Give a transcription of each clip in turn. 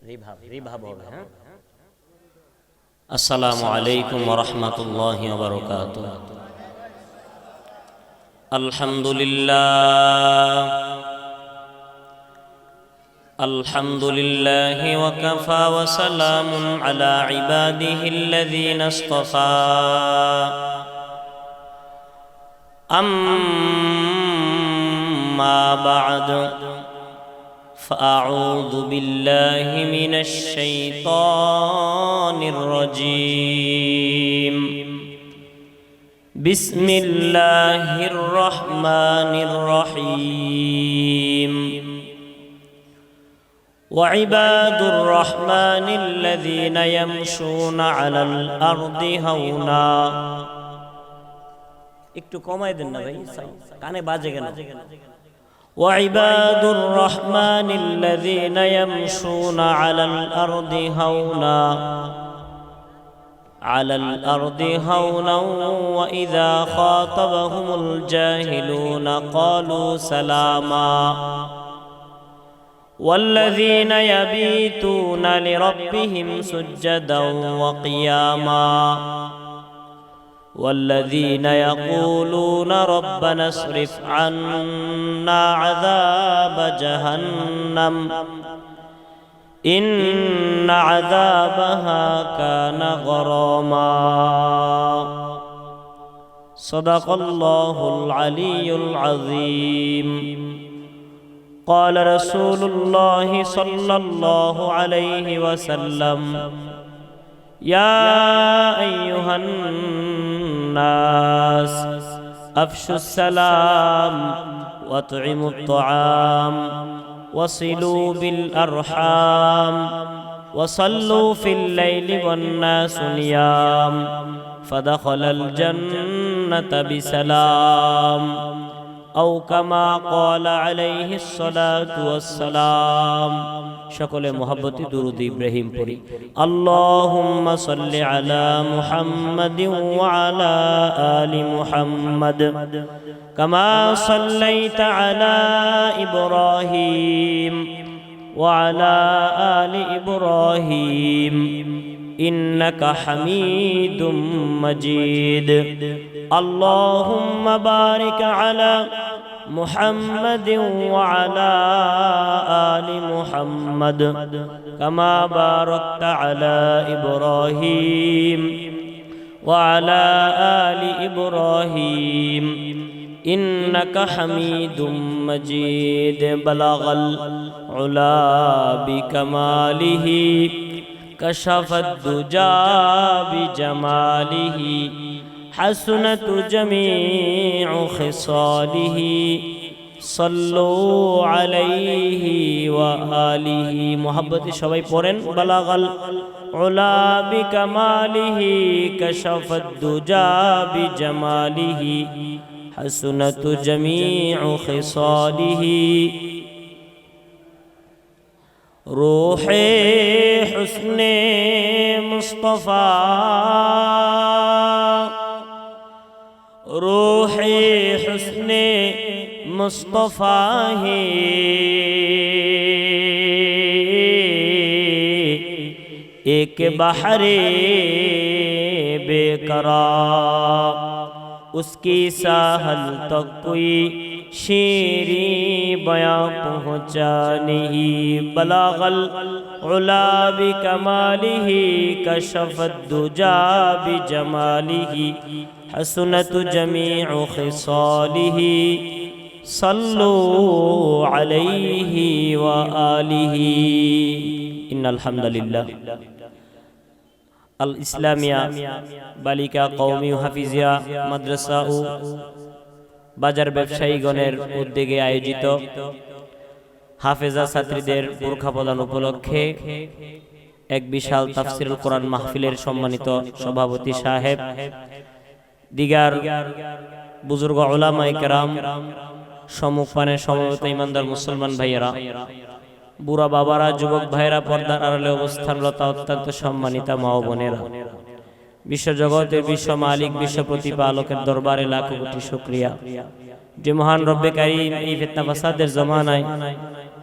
রিভাব হবে। হ্যাঁ, আসসালামু আলাইকুম ওয়া রাহমাতুল্লাহি ওয়া বারাকাতুহু। আলহামদুলিল্লাহি ওয়া কাফা ওয়া সালামুন আলা ইবাদিহিল্লাযীনা ইসতাফা। আম্মা বা'দ, فأعوذ بالله من الشيطان الرجيم. بسم الله الرحمن الرحيم. وعباد الرحمن الذين يمشون على الأرض هونا. একটু কমাই দেন না ভাই, কানে বাজে কেন? وعباد الرحمن الذين يمشون على الأرض هونا وإذا خاطبهم الجاهلون قالوا سلاما. والذين يبيتون لربهم سجدا وقياما. والذين يقولون ربنا اصرف عنا عذاب جهنم إن عذابها كان غراما. صدق الله العلي العظيم. قال رسول الله صلى الله عليه وسلم: يا أيها الناس أفشوا السلام وأطعموا الطعام وصلوا بالأرحام وصلوا في الليل والناس نيام فدخل الجنة بسلام أو كما قال عليه الصلاة والسلام. সকলে মহব্বতে দুরূদ ইব্রাহিম পড়ি। আল্লাহুম্মা সাল্লি আলা মুহাম্মাদিন ওয়া আলা আলি মুহাম্মাদ কামা সাল্লাইতা আলা ইব্রাহিম ওয়া আলা আলি ইব্রাহিম ইন্নাকা হামিদুম মাজিদ। আল্লাহুম্মা বারিক আলা محمد وعلى آل محمد كما باركت على إبراهيم وعلى آل إبراهيم إنك حميد مجيد. بلغ العلا بكماله كشف الدجى بجماله حسنت جميع خصاله صلوا عليه وآله. محبت সবাই পড়েন। বালাগাল উলা বিকামালিহি কাশাফাদ দুজা বিজামালিহি হাসনাত জামিউ খিসালিহি রূহে হুসনে মুস্তাফা रूहे हुस्ने मुस्तफा है एक बहरे बेकरार उसकी साहल तक कोई शेरी बयां पहुँचा नहीं. बलागल उला बिकमालिही कशफद दुजा बिजमालिही حسنت جميع خصاله صلوا عليه وآله. إن الحمد لله. الإسلامية বালিকা কওমি হাফিজিয়া মাদ্রাসা ও বাজার ব্যবসায়ীগণের উদ্যোগে আয়োজিত হাফেজা ছাত্রীদের বোরখা প্রদান উপলক্ষে এক বিশাল তাফসিরুল কোরআন মাহফিলের সম্মানিত সভাপতি সাহেব, দিগার বুজুর্গ উলামায়ে কেরাম, সম্মুখপানে সমবেত ইমানদার মুসলমান ভাইয়েরা, বুড়া বাবারা, যুবক ভাইয়েরা, পর্দার আড়ালে অবস্থানরত অত্যন্ত সম্মানিতা মা ও বোনেরা, বিশ্বজগতের বিশ্ব মালিক, বিশ্ব প্রতিপালকের দরবারে লাখো কোটি শুকরিয়া যে মহান রব্বে কারীম এই ফিতনা ফাসাদের জমানায়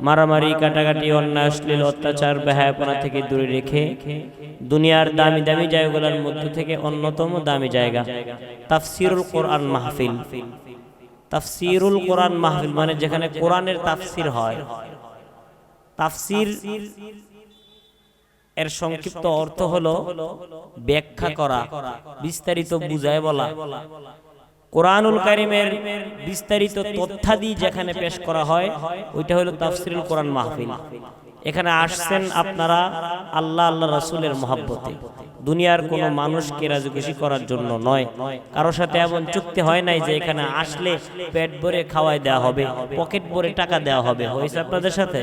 মারামারি, কাটাকাটি, অন্যায়, অশ্লীল, অত্যাচার, বেহায়াপনা থেকে দূরে রেখে দুনিয়ার দামি দামি জায়গাগুলোর মধ্য থেকে অন্যতম দামি জায়গা তাফসিরুল কোরআন মাহফিল। তাফসিরুল কোরআন মাহফিল মানে যেখানে কোরআনের তাফসির হয়। তাফসির এর সংক্ষিপ্ত অর্থ হলো ব্যাখ্যা করা, বিস্তারিত বুঝায় বলা। কোরআনুল কারীমের বিস্তারিত তথ্যাদি যেখানে পেশ করা হয় ওইটা হলো তাফসিরুল কোরআন মাহফিল। এখানে আসছেন আপনারা আল্লাহ আল্লাহ রাসূলের মহব্বতে, দুনিয়ার কোনো মানুষকে রাজি খুশি করার জন্য নয়। কারোর সাথে এমন চুক্তি হয় নাই যে এখানে আসলে পেট ভরে খাওয়াই দেওয়া হবে, পকেট ভরে টাকা দেওয়া হবে। হয়েছে আপনাদের সাথে?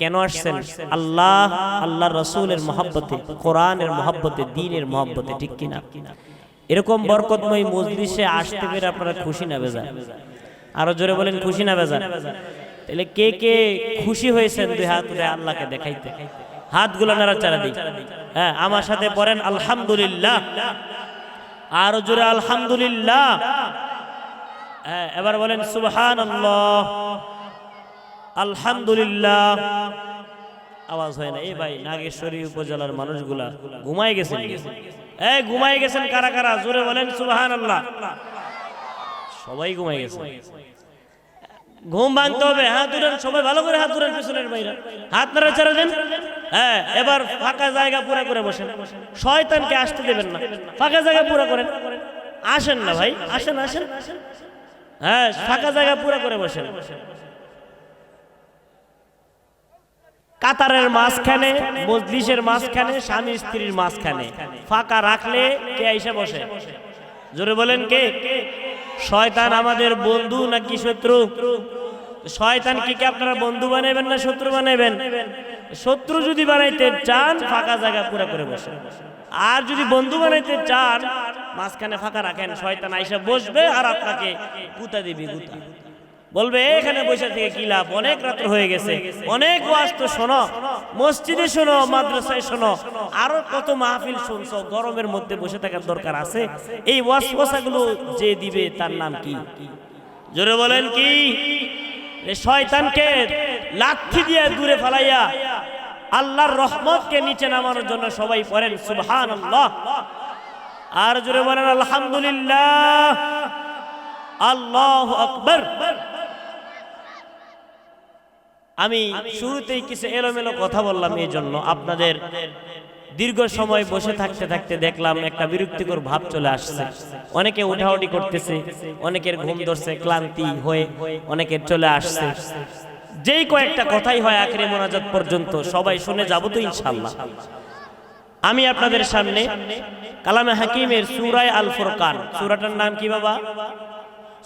কেন আসছেন? আল্লাহ আল্লাহ রাসূলের মহব্বতে, কোরআনের মহব্বতে, দ্বীনের মহব্বতে, ঠিক কিনা? এরকম বরকতময় মজলিসে আসতে পেরে আপনারা খুশি না বেজার? আরো জোরে বলেন খুশি না বেজার? তাহলে কে কে খুশি হয়েছেন দুই হাত উঠে আল্লাহকে দেখাইতে? হাতগুলো নাড়াচাড়া দিই। হ্যাঁ, আমার সাথে পড়েন আলহামদুলিল্লাহ। আরো জোরে আলহামদুলিল্লাহ। হ্যাঁ, এবার বলেন সুবহানাল্লাহ, আলহামদুলিল্লাহ। আওয়াজ হয় না? এই ভাই নাগেশ্বরী উপজেলার মানুষগুলা ঘুমাই গেছেন। এই ঘুমাই গেছেন কারা কারা? জোরে বলেন সুবহানাল্লাহ। সবাই ঘুমাই গেছে। ঘুম ভাঙতে হবে। হাত উঠান সবাই, ভালো করে হাত উঠান, পিছনের বাইরে হাত নাড়াচাড়া দেন। হ্যাঁ, এবার ফাঁকা জায়গা পুরো করে বসেন, শয়তানকে আসতে দেবেন না। ফাঁকা জায়গা পুরো করেন। আসেন না ভাই, আসেন আসেন। হ্যাঁ, ফাঁকা জায়গা পুরো করে বসেন। কাতারের মাঝখানে, মজলিসের মাঝখানে, স্বামী স্ত্রীর মাঝখানে ফাঁকা রাখলে কে আইসা বসে? জোরে বলেন কে? শয়তান আমাদের বন্ধু নাকি শত্রু? শয়তান কি আপনারা বন্ধু বানাইবেন না শত্রু বানাইবেন? শত্রু যদি বানাইতে চান ফাঁকা জায়গা পুরো করে বসেন, আর যদি বন্ধু বানাইতে চান মাঝখানে ফাঁকা রাখেন। শয়তান আইসা বসবে আর আপনাকে গুতা দিবি, গুতা বলবে এখানে বসে থেকে কি লাভ, অনেক রাত্র হয়ে গেছে, অনেক ওয়াজ তো শোনো, মসজিদে শোনো, মাদ্রাসায় শোনো, আরো কত মাহফিল শুনছো, গরমের মধ্যে বসে থাকার দরকার আছে? এই ওয়াসওয়াসাগুলো যে দিবে তার নাম কি? জোরে বলেন কি? শয়তানকে লাঠি দিয়ে দূরে ফালাইয়া আল্লাহর রহমতকে নিচে নামানোর জন্য সবাই পড়েন সুবহানাল্লাহ। আর জোরে বলেন আলহামদুলিল্লাহ, আল্লাহু আকবার। আমি শুরুতেই কিছু এলোমেলো কথা বললাম এই জন্য, আপনাদের দীর্ঘ সময় বসে থাকতে থাকতে দেখলাম একটা বিরক্তিকর ভাব চলে আসছে। অনেকে উঠাউঠি করতেছে, অনেকের ঘুম ধরছে, ক্লান্তি হয়ে অনেকের চলে আসছে। যেই কয়েকটা কথাই হয় আখিরি মোনাজাত পর্যন্ত সবাই শুনে যাব তো ইনশাআল্লাহ। আমি আপনাদের সামনে কালামে হাকিমের সূরা আল ফুরকান, সূরাটার নাম কি বাবা?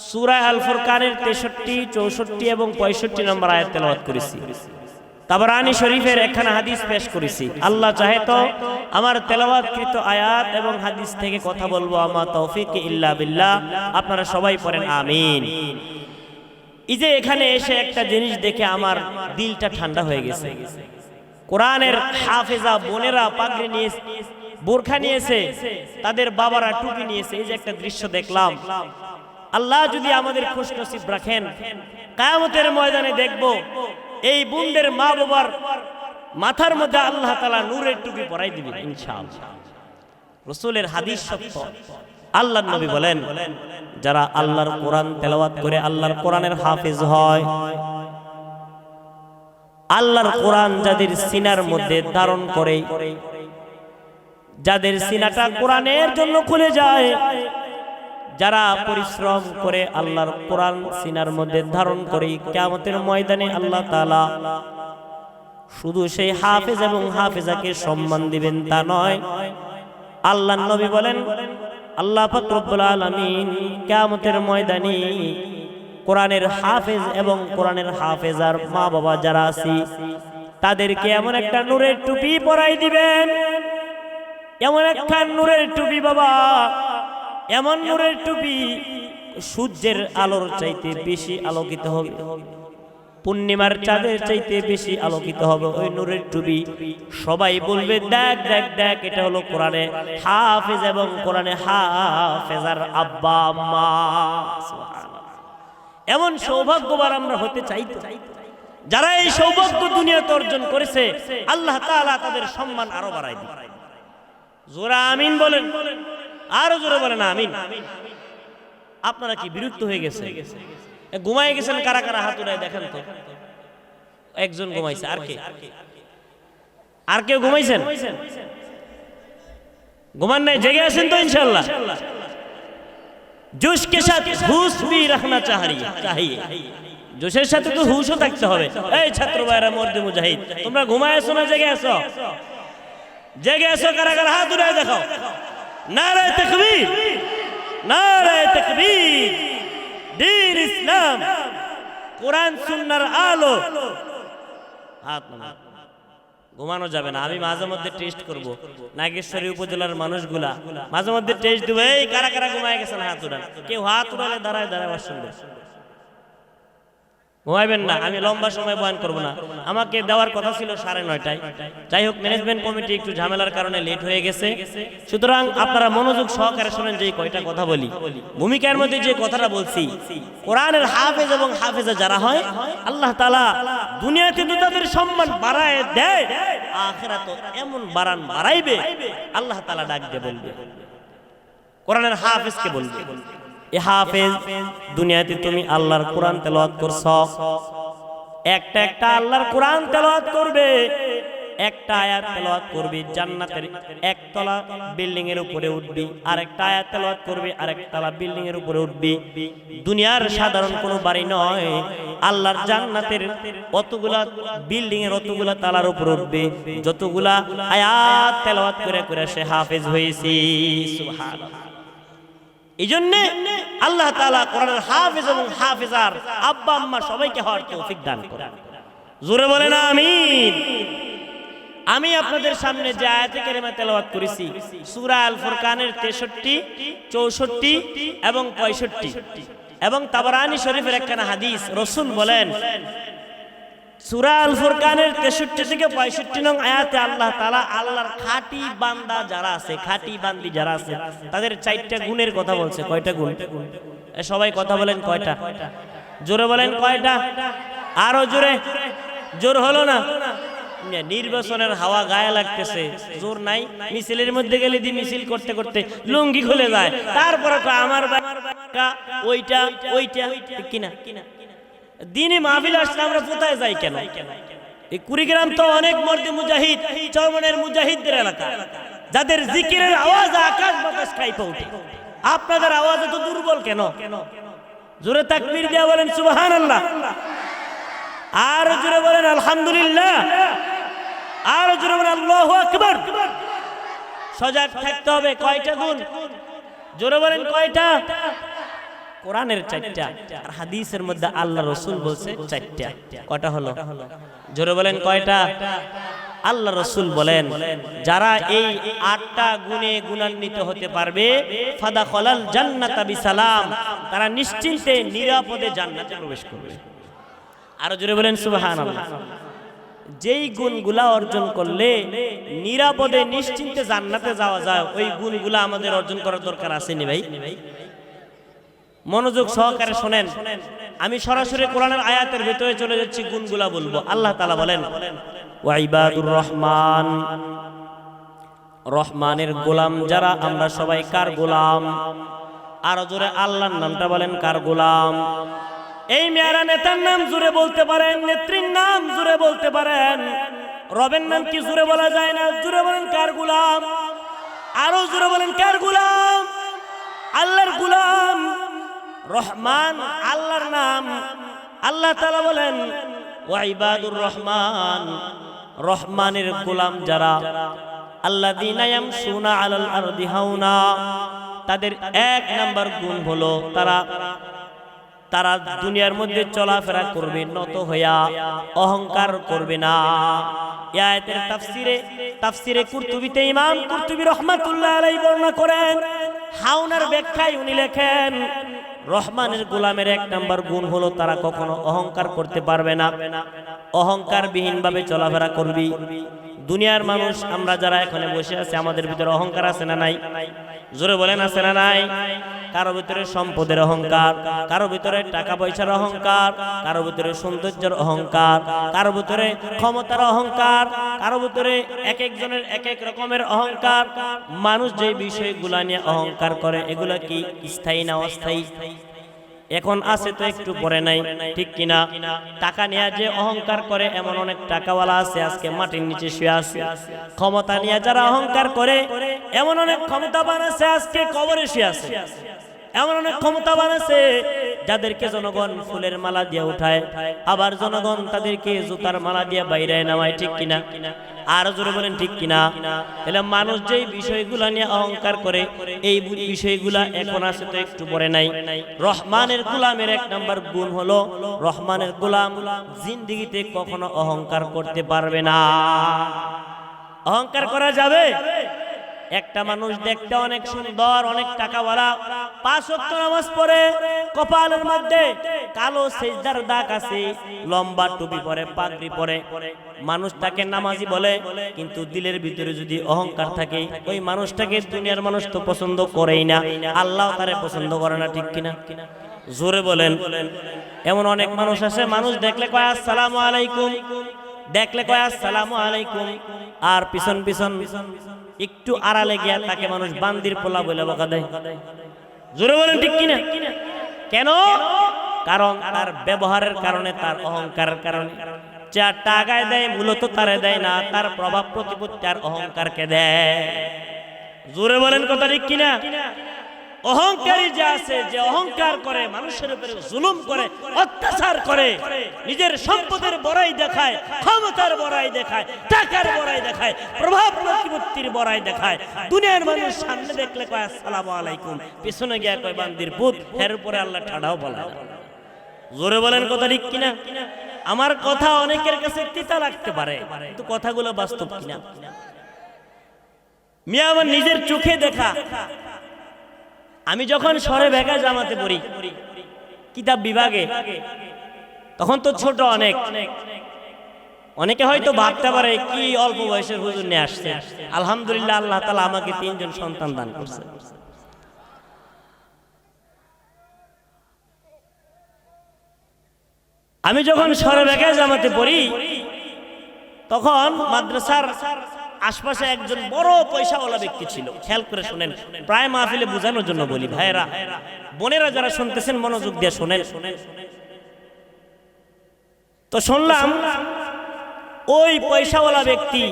সূরা আল ফুরকানের 63, 64 এবং 65 নম্বর আয়াত তেলাওয়াত করেছি। তাবরানী শরীফের একখানা হাদিস পেশ করেছি। আল্লাহ চাহে তো আমার তেলাওয়াতকৃত আয়াত এবং হাদিস থেকে কথা বলবো, আমা তৌফিক ইল্লা বিল্লাহ। আপনারা সবাই পড়েন আমিন। এই যে এখানে এসে একটা জিনিস দেখে আমার দিলটা ঠান্ডা হয়ে গেছে। কোরআনের হাফেজা বোনেরা পাগড়ি নিয়ে, বোরখা নিয়েছে, তাদের বাবারা টুপি নিয়েছে। এই যে একটা দৃশ্য দেখলাম, আল্লাহ যদি আমাদের খুশনসিব রাখেন, কিয়ামতের ময়দানে দেখব এই বোনদের মা বাবার মাথার মধ্যে আল্লাহ তাআলা নূরের টুপি পরাই দিবেন ইনশাআল্লাহ। রাসূলের হাদিস সত্য। আল্লাহর নবী বলেন, যারা আল্লাহর কোরআন তেলাওয়াত করে আল্লাহর কোরআনের হাফেজ হয়, আল্লাহর কোরআন যাদের সিনার মধ্যে ধারণ করে, যাদের সিনাটা কোরআনের জন্য খুলে যায়, যারা পরিশ্রম করে আল্লাহর কোরআন সিনার মধ্যে ধারণ করে, কিয়ামতের ময়দানে আল্লাহ তাআলা শুধু সেই হাফেজ এবং হাফেজাকে সম্মান দিবেন তা নয়, আল্লাহর নবী বলেন আল্লাহ পাক রব্বুল আলামিন কিয়ামতের ময়দানে কোরআনের হাফেজ এবং কোরআনের হাফেজার মা বাবা যারা আছে তাদেরকে এমন একটা নূরের টুপি পরাই দিবেন, এমন একটা নূরের টুপি বাবা, এমন নূরের টুপি সূর্যের আলোর চাইতে বেশি আলোকিত হবে, পূর্ণিমার চাঁদের চাইতে বেশি আলোকিত হবে ওই নূরের টুপি। সবাই বলবে দেখ দেখ দেখ, এটা হলো কোরআনে হাফেজ এবং কোরআনে হাফেজার আব্বা আম্মা। এমন সৌভাগ্যবান আমরা হতে চাই। যারা এই সৌভাগ্য দুনিয়াতে অর্জন করেছে আল্লাহ তাআলা তাদের সম্মান আরো বাড়ায় দিবে। জোরে আমিন বলেন, আরো জোরে বলেন আমিন। আপনারা কি বিরক্ত হয়ে গেছে? ঘুমায় গেছেন কারা কারা হাত উঠায় দেখেন তো। একজন ঘুমাইছে, আর কেউ ঘুমাইছেন? ঘুমান নাই, জেগে আছেন তো ইনশাআল্লাহ। जोश के साथ हुश भी रखना चाहिए, जोशेर साथे तो हुशও থাকতে হবে। এই ছাত্র ভাইরা মর্দে মুজাহিদ, তোমরা ঘুমায় আছো না জেগে আছো? জেগে আছো কারা কারা হাত উঠায় দেখাও। নারে তাকবীর, নারে তাকবীর। দ্বীন ইসলাম, কোরআন সুন্নাহর আলো। হাত নামান। ঘুমানো যাবে না। আমি মাঝে মধ্যে টেস্ট করব, নাগেশ্বরী উপজেলার মানুষগুলা মাঝে মধ্যে টেস্ট দেবো। এই কারা কারা ঘুমায় গেছেন হাত উঠান। কেউ হাত উঠালে দাঁড়ায় দাঁড়ায় আবার শুনবে। ঘুমাইবেন না, আমি লম্বা সময় বয়ান করব না। আমাকে দেওয়ার কথা ছিল 9:30টায়, যাই হোক ম্যানেজমেন্ট কমিটি একটু ঝামেলার কারণে লেট হয়ে গেছে। সুতরাং আপনারা মনোযোগ সহকারে শুনেন যে কয়টা কথা বলি। ভূমিকার মধ্যে যে কথাটা বলছি, কোরআনের হাফেজ এবং হাফেজা যারা হয় আল্লাহ তাআলা দুনিয়াতে তো তাদের সম্মান বাড়ায় দেয়, আখিরাতে এমন বাড়াইবে আল্লাহ তাআলা ডাক দিয়ে বলবে, কোরআনের হাফেজকে বলবে, এ হাফেজ দুনিয়াতে তুমি আল্লাহর কোরআন তেলাওয়াত করছো, একটা একটা আল্লাহর কোরআন তেলাওয়াত করবে, একটা আয়াত তেলাওয়াত করবে, জান্নাতের একতলা বিল্ডিং এর উপরে উঠবি, আর একটা আয়াত তেলাওয়াত করবে আরেকতলা বিল্ডিং এর উপরে উঠবি। দুনিয়ার সাধারণ কোনো বাড়ি নয়, আল্লাহর জান্নাতের অতগুলা বিল্ডিং এর অতগুলা তালার উপরে উঠবে, যতগুলা আয়াত তেলাওয়াত করে করে সে হাফেজ হয়েছে। সুবহানাল্লাহ। এই জন্য আল্লাহ তাআলা কোরআনের হাফেজ এবং হাফেজার আব্বা আম্মা সবাইকে হওয়ার তৌফিক দান করেন। জোরে বলেন আমিন। আমি আপনাদের সামনে যে আয়াতে কারিমা তেলাওয়াত করেছি সূরা আল ফুরকানের 63, 64 এবং 65 এবং তাবরানী শরীফের একখানা হাদিস, রাসূল বলেন সূরা আল ফুরকানের 63 থেকে 65 নং আয়াতে আল্লাহ তাআলা আল্লাহর খাঁটি বান্দা যারা আছে, খাঁটি বান্দি যারা আছে তাদের 4টা গুণের কথা বলছে। কয়টা গুণ? সবাই কথা বলেন কয়টা? জোরে বলেন কয়টা? আরো জোরে। জোর হলো না? নির্বাচনের হাওয়া গায়ে লাগতেছে, জোর নাই। মিছিলের মধ্যে গেলে দি মিছিল করতে করতে লুঙ্গি খুলে যায়, তারপরে আমার ওইটা ওইটা কিনা দিনে মাহফিল আসলে আমরা কোথায় যাই কেন? এই কুড়িগ্রাম তো অনেক মর্দে মুজাহিদ, চরমনের মুজাহিদদের এলাকা, যাদের জিকিরের আওয়াজ আকাশ বাতাস কাঁপে ওঠে। আপনাদের আওয়াজ এত দুর্বল কেন? জোরে তাকবীর দিয়া বলেন সুবহানাল্লাহ, আর জোরে বলেন আলহামদুলিল্লাহ, আর জোরে বলেন আল্লাহু আকবার। সজাগ থাকতে হবে। কয়টা গুণ? জোরে বলেন কয়টা? কোরআনের 4টা, আর হাদিসের মধ্যে আল্লাহ রাসূল বলছে 4টা। কয়টা হলো? জোরে বলেন কয়টা? আল্লাহ রাসূল বলেন যারা এই 8টা গুণে গুণান্বিত হতে পারবে ফাদাখালাল জান্নাতা বিসালাম, তারা নিশ্চিন্তে নিরাপদে জান্নাতে প্রবেশ করবে। আর জোরে বলেন সুবহানাল্লাহ। যেই গুণগুলা অর্জন করলে নিরাপদে নিশ্চিন্তে জান্নাতে যাওয়া যায়, ওই গুণগুলা আমাদের অর্জন করার দরকার আছে নি ভাই? মনোযোগ সহকারে শুনেন। আমি সরাসরি কোরআনের আয়াতের ভিতরে চলে যাচ্ছি, গুণগুলা বলবো। আল্লাহ তাআলা বলেন ওয়া ইবাদুর রহমান, রহমানের গোলাম যারা আমরা সবাই কার গোলাম? আর জোরে আল্লাহর নামটা বলেন, কার গোলাম? এই মেয়ারা নেতার নাম জোরে বলতে পারেন, নেত্রীর নাম জোরে বলতে পারেন, রবের নাম কি জোরে বলা যায় না? জোরে বলেন কার গোলাম? আরো জোরে বলেন কার গোলাম? আল্লাহর গোলাম। রহমান আল্লাহর নাম। আল্লাহ তাআলা বলেন ওয়া ইবাদুর রহমান, রহমানের গোলাম যারা, আল্লাযীনা ইয়ামশুনা আলাল আরদি হাওনা, তাদের 1 নাম্বার গুণ হলো তারা দুনিয়ার মধ্যে চলাফেরা করবে নত হইয়া, অহংকার করবে না। এই আয়াতের তাফসিরে কুরতুবিতে ইমাম কুরতুবী রাহমাতুল্লাহ আলাইহি বর্ণনা করেন। হাওনার ব্যাখ্যায় উনি লেখেন রহমানের গোলামের 1 নাম্বার গুণ হলো তারা কখনো অহংকার করতে পারবে না, অহংকার বিহীন ভাবে চলাফেরা করবি। দুনিয়ার মানুষ আমরা যারা এখানে বসে আছি, আমাদের ভিতরে অহংকার আছে না নাই? জোরে বলেন আছে না নাই? কারো ভিতরে সম্পদের অহংকার, কারো ভিতরে টাকা পয়সার অহংকার, কারো ভিতরে সৌন্দর্যের অহংকার, কারো ভিতরে ক্ষমতার অহংকার, কারো ভিতরে এক একজনের এক এক রকমের অহংকার। মানুষ যে বিষয়গুলা নিয়ে অহংকার করে এগুলা কি স্থায়ী না অস্থায়ী? এখন আছে তো একটু পরে নাই, ঠিক কিনা? টাকা নিয়ে যে অহংকার করে এমন অনেক টাকাওয়ালা আছে আজকে মাটির নিচে শুয়ে আছে। ক্ষমতা নিয়ে যারা অহংকার করে এমন অনেক ক্ষমতাবান আছে আজকে কবরে শুয়ে আছে। এমন অনেক ক্ষমতাবান আছে যাদেরকে জনগণ ফুলের মালা দিয়ে উঠায়, আবার জনগণ তাদেরকে জুতার মালা দিয়ে বাইরে নামায়, ঠিক কিনা? আর জোরে বলেন ঠিক কিনা? তাহলে মানুষ যেই বিষয়গুলা নিয়ে অহংকার করে এই বিষয়গুলা এখন আছে তো একটু পরে নাই। রহমানের গোলামের এক নাম্বার গুণ হলো রহমানের গোলাম জিন্দেগিতে কখনো অহংকার করতে পারবে না। অহংকার করা যাবে? একটা মানুষ দেখতে অনেক সুন্দর, অনেক টাকাওয়ালা, 5 ওয়াক্ত নামাজ পড়ে, কপালের মধ্যে কালো সেজদার দাগ আছে, লম্বা টুপি পরে, পাগড়ি পরে, মানুষ তাকে নামাজি বলে, কিন্তু দিলের ভিতরে যদি অহংকার থাকে ওই মানুষটাকে দুনিয়ার মানুষ তো পছন্দ করেই না, আল্লাহ তারে পছন্দ করে না, ঠিক কিনা? জোরে বলেন। এমন অনেক মানুষ আছে, মানুষ দেখলে কয় আসসালামু আলাইকুম, দেখলে কয় আসসালামু আলাইকুম, আর পিছন পিছন একটু আড়ালে গিয়া তাকে মানুষ বান্দির পোলা বলে বকা দেয়। জোরে বলেন ঠিক কিনা? কেন? কারণ তার ব্যবহারের কারণে, তার অহংকারের কারণে। যা টাকায় দেয় মূলত তারে দেয় না, তার প্রভাব প্রতিপত্তি আর অহংকারকে দেয়। জোরে বলেন কথা ঠিক কিনা? অহংকারী যে আছে, যে অহংকার করে, মানুষের উপরে জুলুম করে, অত্যাচার করে, নিজের সম্পদের বড়াই দেখায়, ক্ষমতার বড়াই দেখায়, টাকার বড়াই দেখায়, প্রভাব প্রতিপত্তির বড়াই দেখায়, দুনিয়ার মানুষ সামনে দেখলে কয় আসসালামু আলাইকুম, পিছনে গিয়া কয় বান্দির পুত, এর উপরে আল্লাহ ঠাড়াও বলে না। জোরে বলেন কথা ঠিক কিনা? আমার কথা অনেকের কাছে তিতা লাগতে পারে, কিন্তু কথাগুলো বাস্তব কিনা? মিয়া আমার নিজের চোখে দেখা। আমি যখন শহরে বেকা জামাতে পড়ি কিতাব বিভাগে, তখন তো ছোট অনেক, অনেকে হয়তো ভাবতে পারে কি অল্প বয়সের হুজুর নিয়ে আসছে। আলহামদুলিল্লাহ, আল্লাহ তাআলা আমাকে 3 জন সন্তান দান করছে। আমি যখন শহরে বেকা জামাতে পড়ি তখন মাদ্রাসার আশপাশে একজন বড় পয়সাওয়ালা ব্যক্তি ছিল। খেয়াল করে শুনেন, প্রায় মাহফিলে বোঝানোর জন্য বলি, ভাইয়েরা বোনেরা যারা শুনতেছেন মনোযোগ দিয়ে শুনেন। তো শুনলাম ওই পয়সাওয়ালা ব্যক্তি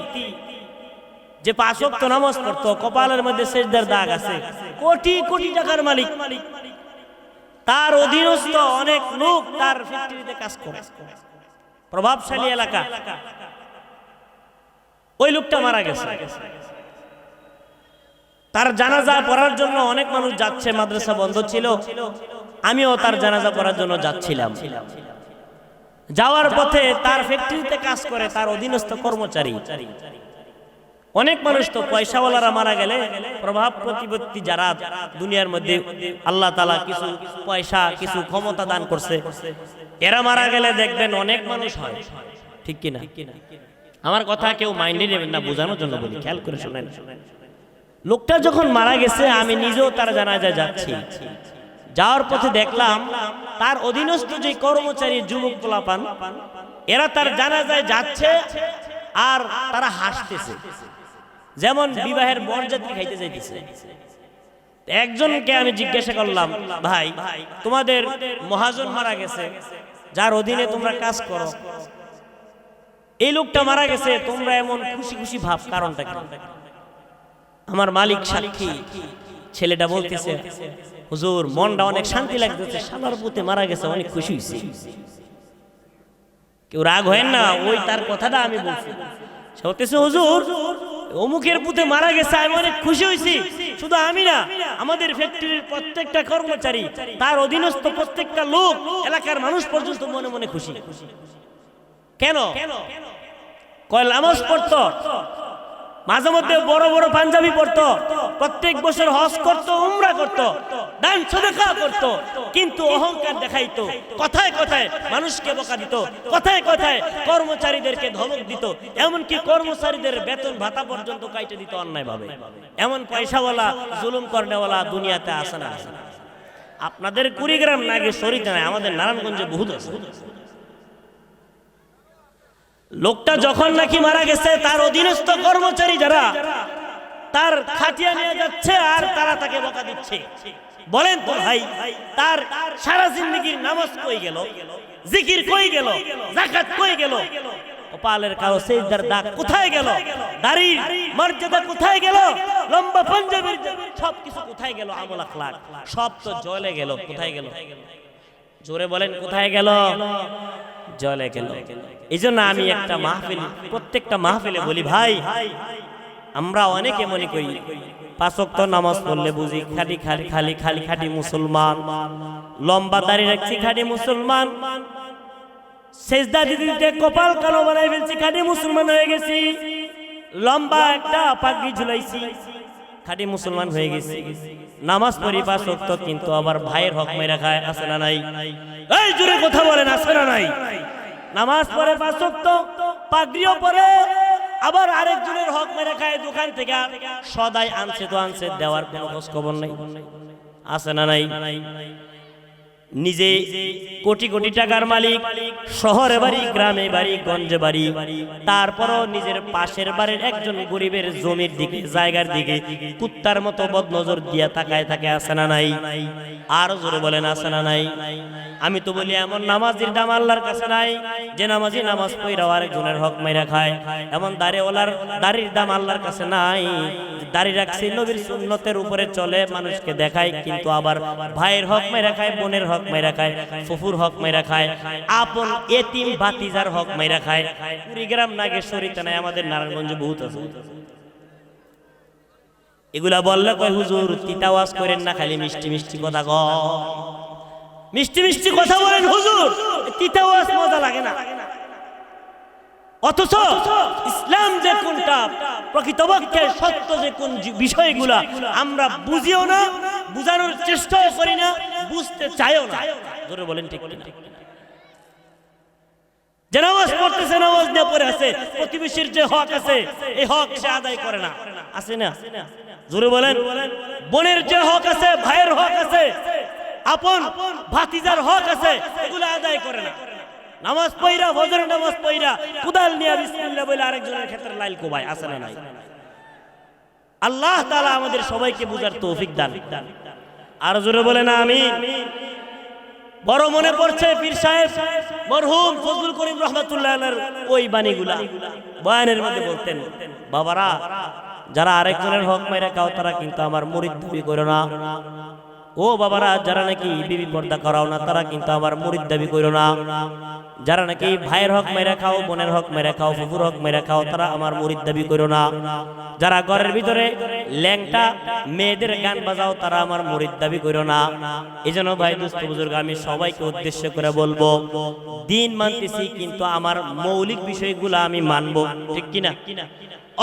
যে 5 ওয়াক্ত নামাজ পড়তো, কপালের মধ্যে সেজদার দাগ আছে, কোটি কোটি টাকার মালিক, তার অধীনস্থ অনেক লোক তার ফ্যাক্টরিতে কাজ করে, প্রভাবশালী এলাকা। ওই লোকটা মারা গেছে। তার জানাজা পড়ার জন্য অনেক মানুষ যাচ্ছে, মাদ্রাসা বন্ধ ছিল, আমিও তার জানাজা পড়ার জন্য যাচ্ছিলাম। যাওয়ার পথে তার ফ্যাক্টরিতে কাজ করে তার অধীনস্থ কর্মচারী অনেক মানুষ। তো পয়সাওয়ালারা মারা গেলে প্রভাব প্রতিপত্তি যারা দুনিয়ার মধ্যে আল্লাহ তাআলা কিছু পয়সা, কিছু ক্ষমতা দান করছে, এরা মারা গেলে দেখবেন অনেক মানুষ হয়, ঠিক কিনা? আমার কথা কেউ মাইন্ডে নেবেন না, বোঝানোর জন্য বলি, খেয়াল করে শুনেন। লোকটা যখন মারা গেছে আমি নিজেও তার জানাজায় যাচ্ছি। যাওয়ার পথে দেখলাম তার অধীনস্থ যে কর্মচারী যুবক পোলাপান, এরা তার জানাজায় যাচ্ছে আর তারা হাসতেছে, যেমন বিবাহের বরযাত্রী খাইতে যাইতেছে। একজনকে আমি জিজ্ঞাসা করলাম, ভাই তোমাদের মহাজন মারা গেছে, যার অধীনে তোমরা কাজ করো, এই লোকটা মারা গেছে, তোমরা এমন খুশি খুশি ভাব, কারণটা কি? আমার মালিক সাক্ষী, ছেলেটা বলতেছে, হুজুর মনটা অনেক শান্তি লাগতেছে, শালার পুতে মারা গেছে, অনেক খুশি হইছি। কেউ রাগ হয় না, ওই তার কথাটা আমি বলছি। সে বলতেছে, হুজুর অমুকের পুতে মারা গেছে, আমি অনেক খুশি হইছি। শুধু আমি না, আমাদের ফ্যাক্টরির প্রত্যেকটা কর্মচারী, তার অধীনস্থ প্রত্যেকটা লোক, এলাকার মানুষ পর্যন্ত মনে মনে খুশি। কেন? কয় নামাজ পড়তো, মাঝে মধ্যে বড় বড় পাঞ্জাবি পড়তো, প্রত্যেক বছর হজ করতো, উমরা করতো, দান সদকা করতো, কিন্তু অহংকার দেখাইতো, কথায় কথায় মানুষকে বকা দিত, কথায় কথায় কর্মচারীদেরকে ধমক দিত, এমনকি কর্মচারীদের বেতন ভাতা পর্যন্ত কাইটে দিত অন্যায়ভাবে। এমন পয়সাওয়ালা, জুলুম করেওয়ালা দুনিয়াতে আসে না। আপনাদের কুড়িগ্রাম নাগেশ্বরীতে নাই, আমাদের নারায়ণগঞ্জে বহুত আছে। লোকটা যখন নাকি মারা গেছে, তার অধীনস্থ কর্মচারী যারা তার খাটিয়া নিয়ে যাচ্ছে আর তারা তাকে বকা দিচ্ছে। বলেন তো ভাই, তার সারা জিন্দেগীর নামাজ কই গেল, জিকির কই গেল, যাকাত কই গেল, কপালের কালো সিজদার দাগ কোথায় গেল, দাড়ির মর্যাদা কোথায় গেল, লম্বা পাঞ্জাবির সবকিছু কোথায় গেল, আমল আখলাক সব তো জ্বলে গেল। কোথায় গেল? জোরে বলেন, কোথায় গেল? জ্বলে গেল। এই জন্য আমি একটা মাহফিল, প্রত্যেকটা মাহফিলে বলি, ভাই আমরা অনেকে মনে করি পাঁচ ওয়াক্ত নামাজ পড়লে বুঝি খালি খালি খালি খালি খালি মুসলমান, লম্বা দাড়ি রাখছি খালি মুসলমান, সেজদা দিতে দিতে কপাল কালো বানাই ফেলছি খালি মুসলমান হয়ে গেছি, লম্বা একটা পাগড়ি ঝুলাইছি খালি মুসলমান হয়ে গেছি, নামাজ পড়ি পাঁচ ওয়াক্ত কিন্তু আবার ভাইয়ের হক মেরে খায়। আছে না নাই? এই জোরে কথা বলেন, আছে না নাই? নামাজ পড়ে পাঁচ ওয়াক্ত, পাগড়িও পরে, আবার আরেকজনের হক মেরে খায় দোকান থেকে সদাই আনছে তো আনছে, দেওয়ার কোনো খোঁজ খবর নেই। আছে না নাই? নিজে কোটি কোটি টাকার মালিক, শহরে বাড়ি, গ্রামে বাড়ি, গঞ্জে বাড়ি, তারপরও নিজের পাশের বাড়ির একজন গরিবের জমির দিকে, জায়গার দিকে কুত্তার মতো বদনজর দিয়া তাকায় থাকে। আছে না নাই? আরো জোরে বলেন, আছে না নাই? আমি তো বলি এমন নামাজির দাম আল্লাহর কাছে নাই যে নামাজি নামাজ পড়াও আরেকজনের হক মাইরা খায়। এমন দাড়িওয়ালার দাড়ির দাম আল্লাহর কাছে নাই, দাড়ি রাখছে, নবীর সুন্নতের উপরে চলে, মানুষকে দেখায়, কিন্তু আবার ভাইয়ের হক মাইরা খায়, বোনের হক মাইরা খায়, ফুফুর হক মাইরা খায়, আপন এতিম ভাতিজার হক মাইরা খায়। কুড়িগ্রাম নাগেশ্বরীতে নাই, আমাদের নারায়ণগঞ্জে বহুত আছে। এগুলা বললে কয় হুজুর তিতা ওয়াজ করেন না, খালি মিষ্টি মিষ্টি কথা কয়, মিষ্টি মিষ্টি কথা বলেন হুজুর, তিতা ওয়াজ মজা লাগে না। অথচ ইসলাম যে কোনটা, প্রকৃতপক্ষে সত্য যে কোন বিষয়গুলা আমরা বুঝিও না, বুঝানোর চেষ্টাও করি না, বুঝতে চাইও না। জোরে বলেন ঠিক কিনা? যে নামাজ পড়তেছে, নামাজ নিয়ে পড়ে আছে, প্রতিবেশীর যে হক আছে এই হক সে আদায় করে না। আছে না? জোরে বলেন। বোনের যে হক আছে, ভাইয়ের হক আছে, আপন ভাতিজার হক আছে, এগুলো আদায় করে না। নামাজ পড়া, ফজরের নামাজ পড়া, কুদাল নিয়ে বিসমিল্লাহ বলে আরেকজনের ক্ষেত্রে লাইল কোবাই। আছে না নাই? আল্লাহ তাআলা আমাদের সবাইকে বুঝার তৌফিক দান। আর জোরে বলেন আমিন। বড় মনে পড়ছে পীর সাহেব মরহুম ফজলুল করিম রাহমাতুল্লাহ আলাইহির ওই বাণীগুলা বয়ানের মধ্যে বলতেন, বাবারা যারা আরেকজনের হক মাইরা খাও তারা কিন্তু আমার মুরিদ দাবি করো না। ও বাবারা যারা নাকি বিবি পর্দা করাও না তারা কিন্তু আমার মুরিদ দাবি করো না। যারা নাকি ভাইয়ের হক মেরে খাও, বোনের হক মেরে খাও, ফুফুর হক মেরে খাও, তারা আমার মুরিদ দাবি করো না। যারা ঘরের ভিতরে ল্যাংটা মেয়েদের গান বাজাও তারা আমার মুরিদ দাবি করো না। এজন্য ভাই দোস্ত বুজুর্গ, আমি সবাইকে উদ্দেশ্য করে বলবো, দিন মানতেছি কিন্তু আমার মৌলিক বিষয়গুলো আমি মানবো, ঠিক কিনা?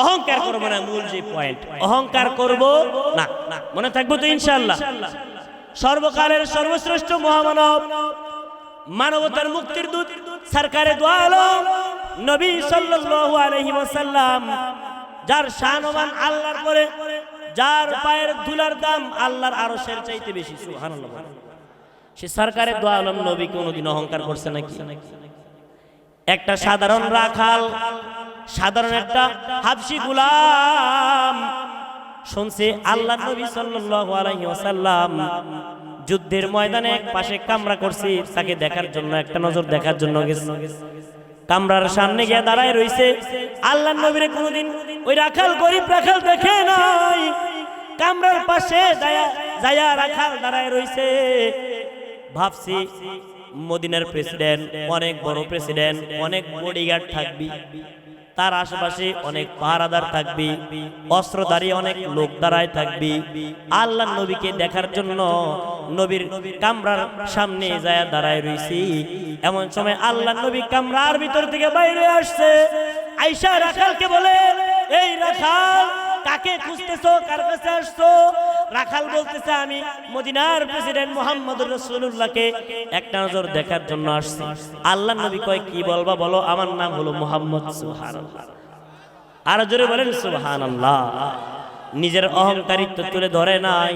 অহংকার করবো না, মূল যে পয়েন্ট, অহংকার করবো না। মনে থাকবো তো ইনশাআল্লাহ? সর্বকালের সর্বশ্রেষ্ঠ মহামানব, মানবতার মুক্তির দূত, সরকারে দু আলম নবী সাল্লাল্লাহু আলাইহি ওয়াসাল্লাম, যার শানওয়ান আল্লাহর পরে, যার পায়ের ধুলার দাম আল্লাহর আরশের চাইতে বেশি, সুবহানাল্লাহ। সে সরকারে দু আলম নবী কোনদিন অহংকার করছে নাকি? একটা সাধারণ রাখাল, সাধারণ একটা হাবশী গোলাম শুনছে আল্লাহ নবী সাল্লাল্লাহু আলাইহি ওয়াসাল্লাম যুদ্ধের ময়দানে এক পাশে কামরা করছে, তাকে দেখার জন্য, একটা নজর দেখার জন্য গেছে। কামরার সামনে গিয়ে দাঁড়ায় রইছে। আল্লাহ নবীরে কোনদিন ওই রাখাল, গরিব রাখাল দেখে নাই। কামরার পাশে যায়া রাখাল দাঁড়ায় রইছে। ভাবছি মদিনার প্রেসিডেন্ট, অনেক বড় প্রেসিডেন্ট, অনেক বডিগার্ড থাকবি, তার আশেপাশে অনেক পাহারাদার থাকবি, অস্ত্রধারী অনেক লোক দাঁড়ায় থাকবি। আল্লাহ নবীকে দেখার জন্য নবীর কামরার সামনে যায় দাঁড়ায় রইছি। এমন সময় আল্লাহ নবী কামরার ভিতর থেকে বাইরে আসছে। আয়েশা রাখালকে বলে, এই রাখাল, কাকে খুঁজতেছো, কার কাছে আসছো? রাখাল বলতেছে, আমি মদিনার প্রেসিডেন্ট মুহাম্মদুর রাসূলুল্লাহকে একটা নজর দেখার জন্য আসছি। আল্লাহ নবী কয়, কি বলবা বলো? আমার নাম হলো মুহাম্মদ। সুবহানাল্লাহ। আর জোরে বলেন সুবহানাল্লাহ। নিজের অহংকারিত্ব তুলে ধরে নাই,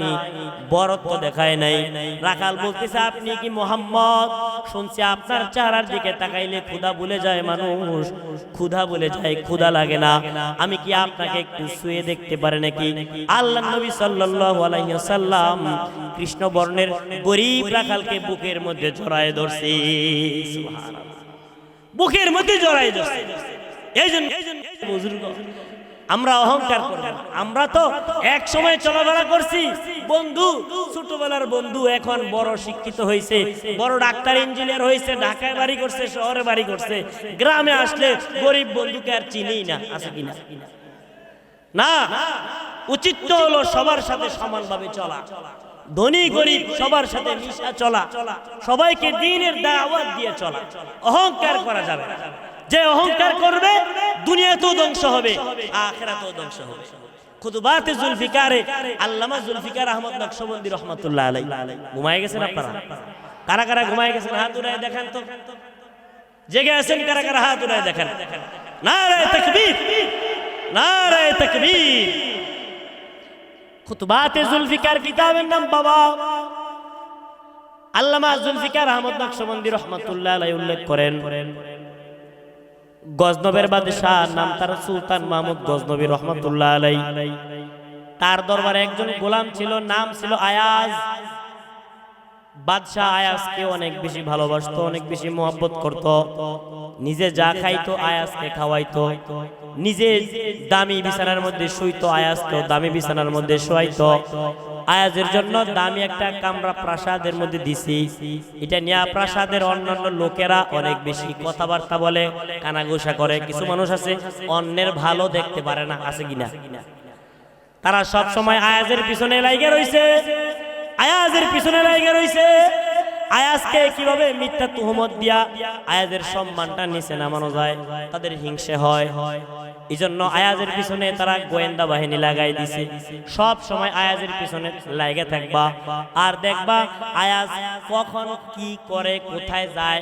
বরত্ব দেখায় নাই। রাখাল বলতেছে আপনি কি মোহাম্মদ? শুনছি আপনার চেহারার দিকে তাকাইলে ক্ষুধা ভুলে যায় মানুষ, ক্ষুধা ভুলে যায়, ক্ষুধা লাগে না। আমি কি আপনাকে একটু শুয়ে দেখতে পারি নাকি? আল্লাহর নবী সাল্লাল্লাহু আলাইহি ওয়াসাল্লাম কৃষ্ণ বর্ণের গরীব রাখালকে বুকের মধ্যে জড়ায় ধরছে। সুবহানাল্লাহ, বুকের মধ্যে জড়ায় ধরছে। এইজন্য বুজুর্গ, আমরা অহংকার করব না। আমরা তো এক সময় চলাফেরা করছি বন্ধু, ছোটবেলার বন্ধু, এখন বড় শিক্ষিত হয়েছে, বড় ডাক্তার ইঞ্জিনিয়ার হয়েছে, ঢাকায় বাড়ি করছে, শহরে বাড়ি করছে, গ্রামে আসলে গরিব বন্ধুকে আর চিনিই না। আছে কিনা? না, উচিত তো হলো সবার সাথে সমানভাবে চলা, ধনী গরিব সবার সাথে মিশা চলা, সবাইকে দ্বীনের দাওয়াত দিয়ে চলা। অহংকার করা যাবে না। যে অহংকার করবে দুনিয়াতেও ধ্বংস হবে, আখিরাতেও ধ্বংস হবে। খুতুবাতে জুলফিকারে আল্লামা জুলফিকার আহমদ নকশবন্দি রহমাতুল্লাহ আলাইহি ঘুমায় গেছেন আপনারা? কারা কারা ঘুমায় গেছেন হাত উঠায় দেখান তো। জেগে আছেন কারা কারা হাত উঠায় দেখান। নারে তাকবীর, নারে তাকবীর। খুতুবাতে জুলফিকার কিতাবের নাম বাবা আল্লামা জুলফিকার আহমদ নকশবন্দি রহমাতুল্লাহ আলাইহি উল্লেখ করেন, গজনবের বাদশাহ নাম তার সুলতান মাহমুদ গজনবী রহমাতুল্লাহ আলাইহি। তার দরবারে একজন গোলাম ছিল, নাম ছিল আয়াজ। বাদশাহ আয়াজকে অনেক বেশি ভালোবাসতো, অনেক বেশি মহব্বত করত। নিজে যা খাইতো আয়াজকে খাওয়াইতো, নিজে দামি বিছানার মধ্যে শুইতো, আয়াজকেও দামি বিছানার মধ্যে শোয়াইতো। আয়াজের জন্য দামি একটা কামরা প্রাসাদের মধ্যে দিছি। এটা নিয়ে প্রাসাদের অন্যান্য লোকেরা অনেক বেশি কথাবার্তা বলে, কানাঘুষা করে। কিছু মানুষ আছে অন্যের ভালো দেখতে পারে না, আছে কিনা? তারা সব সময় আয়াজের পিছনে লাইগা রইছে, আয়াজের পিছনে লাইগা রইছে। আয়াজকে কিভাবে মিথ্যা তুহমত দিয়া আয়াজের সম্মানটা নিচে নামানো যায়, তাদের হিংসে হয়। এজন্য আয়াজের পিছনে তারা গোয়েন্দা বাহিনী লাগাই দিছে। সব সময় আয়াজের পিছনে লাগা থাকবা, আর দেখবা আয়াজ কখন কি করে, কোথায় যায়।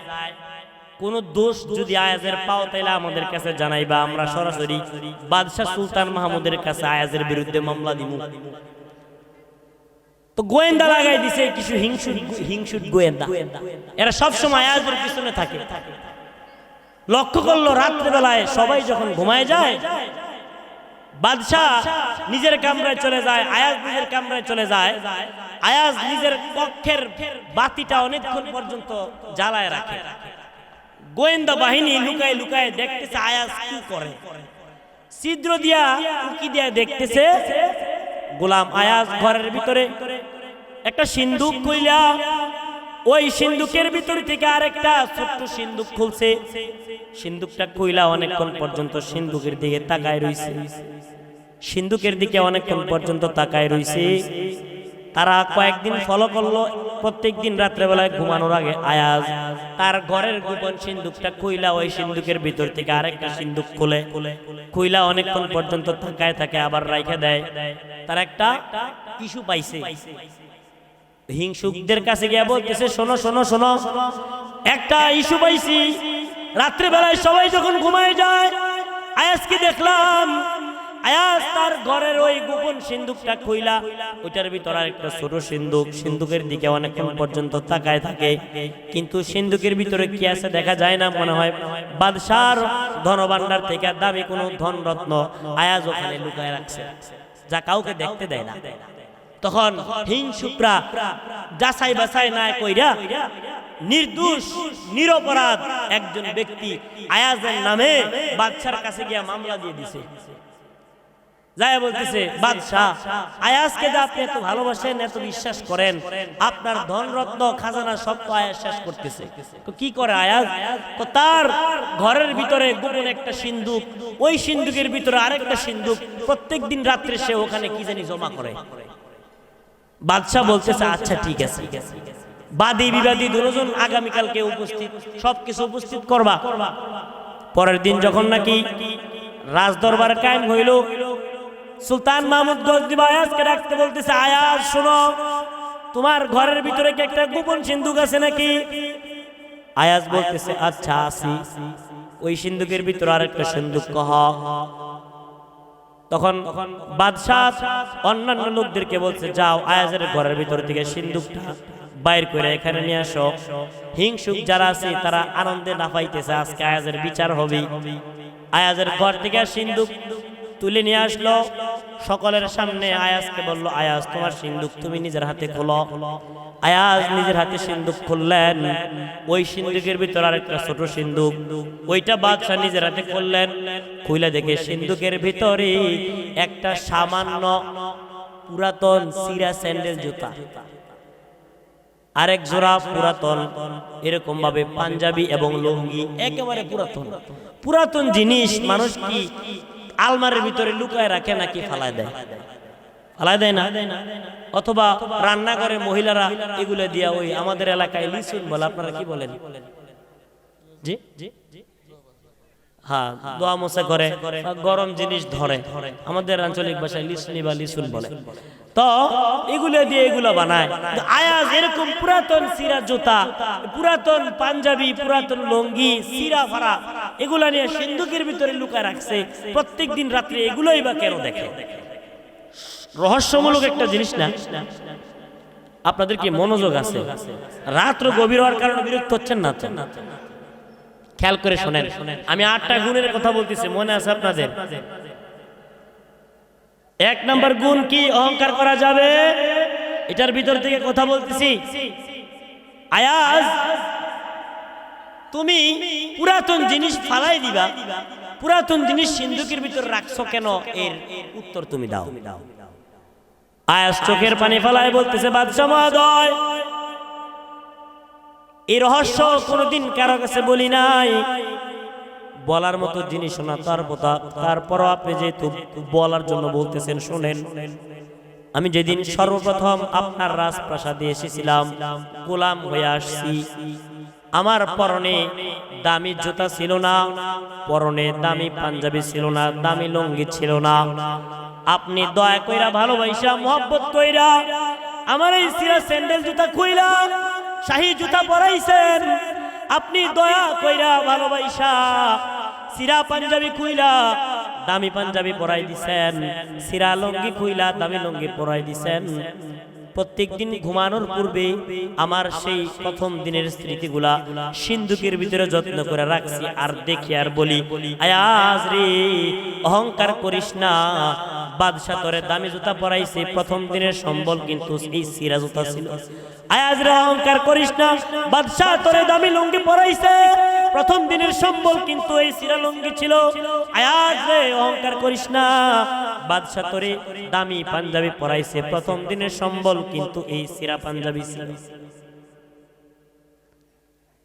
কোন দোষ যদি আয়াজের পাও তাইলে আমাদের কাছে জানাইবা, আমরা সরাসরি বাদশাহ সুলতান মাহমুদের কাছে আয়াজের বিরুদ্ধে মামলা দিব। তো গোয়েন্দা লাগাই দিছে কিছু হিংসুট গোয়েন্দা, এরা সব সময় আয়াজের পিছনে থাকে। লক্ষ্য করলো রাত্রে বেলায় সবাই যখন ঘুমায় যায়, বাদশাহ নিজের কামরায় চলে যায়, আয়াজ নিজের কামরায় চলে যায়। আয়াজ নিজের কক্ষের বাতিটা অনেকক্ষণ পর্যন্ত জ্বালায় রাখে। গোয়েন্দা বাহিনী লুকায় লুকায় দেখতেছে আয়াজ কি করে। ছিদ্র দিয়া উকি দিয়া দেখতেছে গোলাম আয়াজ ঘরের ভিতরে একটা সিন্দুক কইলা, ওই সিন্দুকের ভিতর থেকে আরেকটা ছোট্ট সিন্দুক খুলছে। সিন্দুকটা কইলা অনেকক্ষণ পর্যন্ত সিন্দুকের দিকে তাকায় রইছে, সিন্দুকের দিকে অনেকক্ষণ পর্যন্ত তাকায় রইছে। তারা কয়েকদিন ফলো করলো, প্রত্যেকদিন রাত্রেবেলায় ঘুমানোর আগে আয়াজ তার ঘরের গোপন সিন্দুকটা কইলা ওই সিন্দুকের ভিতর থেকে আরেকটা সিন্দুক খুলে কইলা অনেকক্ষণ পর্যন্ত তাকায় থাকে, আবার রাইখা দেয়। তার একটা ইস্যু পাইছে, হিংসুকদের কাছে গিয়ে বলতেছে শোনো শোনো শোনো, একটা ইস্যু পাইছি। রাত্রেবেলায় সবাই যখন ঘুমায় যায়, আয়াজকে দেখলাম আয়াজ তার ঘরের ওই গোপন সিন্দুকটা খুইলা ওইটার ভিতর আরেকটা ছোট সিন্দুক, সিন্দুকের দিকে অনেকক্ষণ পর্যন্ত তাকায় থাকে, কিন্তু সিন্দুকের ভিতরে কি আছে দেখা যায় না। মনে হয় বাদশার ধনভাণ্ডার থেকে দামি কোনো ধন রত্ন আয়াজ ওখানে লুকায় রাখছে, যা কাউকে দেখতে দেয় না। তখন হিংসুকরা যাচাই বাছাই না কইরা নির্দোষ নিরপরাধ একজন ব্যক্তি আয়াজের নামে বাদশার কাছে গিয়ে মামলা দিয়ে দিছে। যায় বলতেছে বাদশাহ, আয়াজকে যে আপনি এত ভালোবাসেন, এত বিশ্বাস করেন, আপনার ধন রত্ন খাজানা সব তো আয়াজ শেষ করতেছে। তো কি করে আয়াজ? তো তার ঘরের ভিতরে গোপন একটা সিন্দুক, ওই সিন্দুকের ভিতরে আরেকটা সিন্দুক, প্রত্যেকদিন রাত্রে সে ওখানে কি জানি জমা করে। বাদশাহ বলতেছে আচ্ছা ঠিক আছে, বাদী বিবাদী দুজন আগামীকালকে উপস্থিত, সবকিছু উপস্থিত করবা। পরের দিন যখন নাকি রাজদরবার কায়েম হইল, সুলতান মাহমুদ গজনবী আয়াজকে ডাকতে বলতেছে আয়াজ শোনো, তোমার ঘরের ভিতরে কি একটা গোপন সিন্দুক আছে নাকি? আয়াজ বলতেছে আচ্ছা আছি। ওই সিন্দুকের ভিতরে আরেকটা সিন্দুক কহ। তখন বাদশাহ অন্যান্য লোকদেরকে বলছে, যাও আয়াজের ঘরের ভিতর থেকে সিন্দুকটা বাইর করে এখানে নিয়ে আসো। হিংসুক যারা আছে তারা আনন্দে লাফাইতেছে, আজকে আয়াজের বিচার হবে। আয়াজের ঘর থেকে সিন্দুক তুলে নিয়ে আসলো সকলের সামনে। আয়াজকে বলল, আয়াজ তোমার সিন্দুক তুমি নিজের হাতে খোলো। আয়াজ নিজের হাতে সিন্দুক খুললেন। ওই সিন্দুকের ভিতর আরেকটা ছোট সিন্দুক, ওইটা বাদশাহ নিজের হাতে খুললেন। খুলে দেখে সিন্দুকের ভিতরে একটা সামান্য পুরাতন চিরা স্যান্ডেল জুতা, আরেক জোড়া পুরাতন এরকম ভাবে পাঞ্জাবি এবং লুঙ্গি, একেবারে পুরাতন পুরাতন জিনিস মানুষ কি আলমারির ভিতরে লুকায় রাখে নাকি ফালায় দেয়? ফালায় দেয় না। অথবা রান্নাঘরে মহিলারা এগুলো দিয়া, ওই আমাদের এলাকায় লিসুন বলে, আপনারা কি বলেন? জি জি, হ্যাঁ, দোয়া মোছা করে, গরম জিনিস ধরে, আমাদের আঞ্চলিক ভাষায় লিসুনি বা লিসুন বলে। তো এগুলো দিয়ে এগুলো বানায়। আয়াজ এরকম পুরাতন সিরা জুতা, পুরাতন পাঞ্জাবি, পুরাতন লুঙ্গি, সিরা ফারা এগুলা নিয়ে সিন্ধুকের ভিতরে লুকায় রাখছে। প্রত্যেক দিন রাত্রে এগুলোই বা কেন দেখে? রহস্যমূলক একটা জিনিস না? আপনাদের কি মনোযোগ আছে? রাত্র গভীর হওয়ার কারণে বিরক্ত হচ্ছেন না? খেয়াল করে শোনেন, আমি 8টা গুণের কথা বলতেছি, মনে আছে আপনাদের? 1 নম্বর গুণ কি? অহংকার করা যাবে। এটার ভিতর থেকে কথা বলতেছি। আয়াজ, তুমি পুরাতন জিনিস ফালাই দিবা, পুরাতন জিনিস সিন্ধুকের ভিতর রাখছো কেন? এর উত্তর তুমি দাও। আয়াজ চোখের পানি ফালায় বলতেছে, বাদশাহ মহোদয়, এই রহস্য কোনোদিন কারো কাছে বলি নাই, বলার মতো জিনিস না। তারপরও আপনি যেহেতু বলার জন্য বলতেছেন, শুনেন। আমি যেদিন সর্বপ্রথম আপনার রাজপ্রাসাদে এসেছিলাম, গোলাম হয়ে আসছি, আমার পরনে দামি জুতা ছিল না, পরনে দামি পাঞ্জাবি ছিল না, দামি লুঙ্গি ছিল না। আপনি দয়া কইরা, ভালোবাসা, মোহব্বত কইরা আমার এই সিরা স্যান্ডেল জুতা খুইলা শাহী জুতা পরাইছেন। আপনি দয়া কইরা, ভালোবাসা সিরা পাঞ্জাবি খুইলা দামি পাঞ্জাবি পরাই দিছেন, সিরা লুঙ্গি খুইলা দামি লুঙ্গি পরাই দিছেন। প্রত্যেক দিন ঘুমানোর পূর্বে আমার সেই প্রথম দিনের স্মৃতিগুলা সিন্ধুকের ভিতরে যত্ন করে রাখছি। আর দেখি আর বলি, আয়াজ রে, অহংকার করিস না। বাদশাহ তোরে দামি জুতা পরাইছে, প্রথম দিনের সম্বল কিন্তু এই সিরা জুতা ছিল। আয়াজ রে, অহংকার করিস না। বাদশাহ তোরে দামি লুঙ্গি পরাইছে, প্রথম দিনের সম্বল কিন্তু এই সিরা লুঙ্গি ছিল। আয়াজ রে, অহংকার করিস না। বাদশাহ তোরে দামি পাঞ্জাবি পরাইছে, প্রথম দিনের সম্বল কিন্তু এই সিরা পাঞ্জাবি ছিল।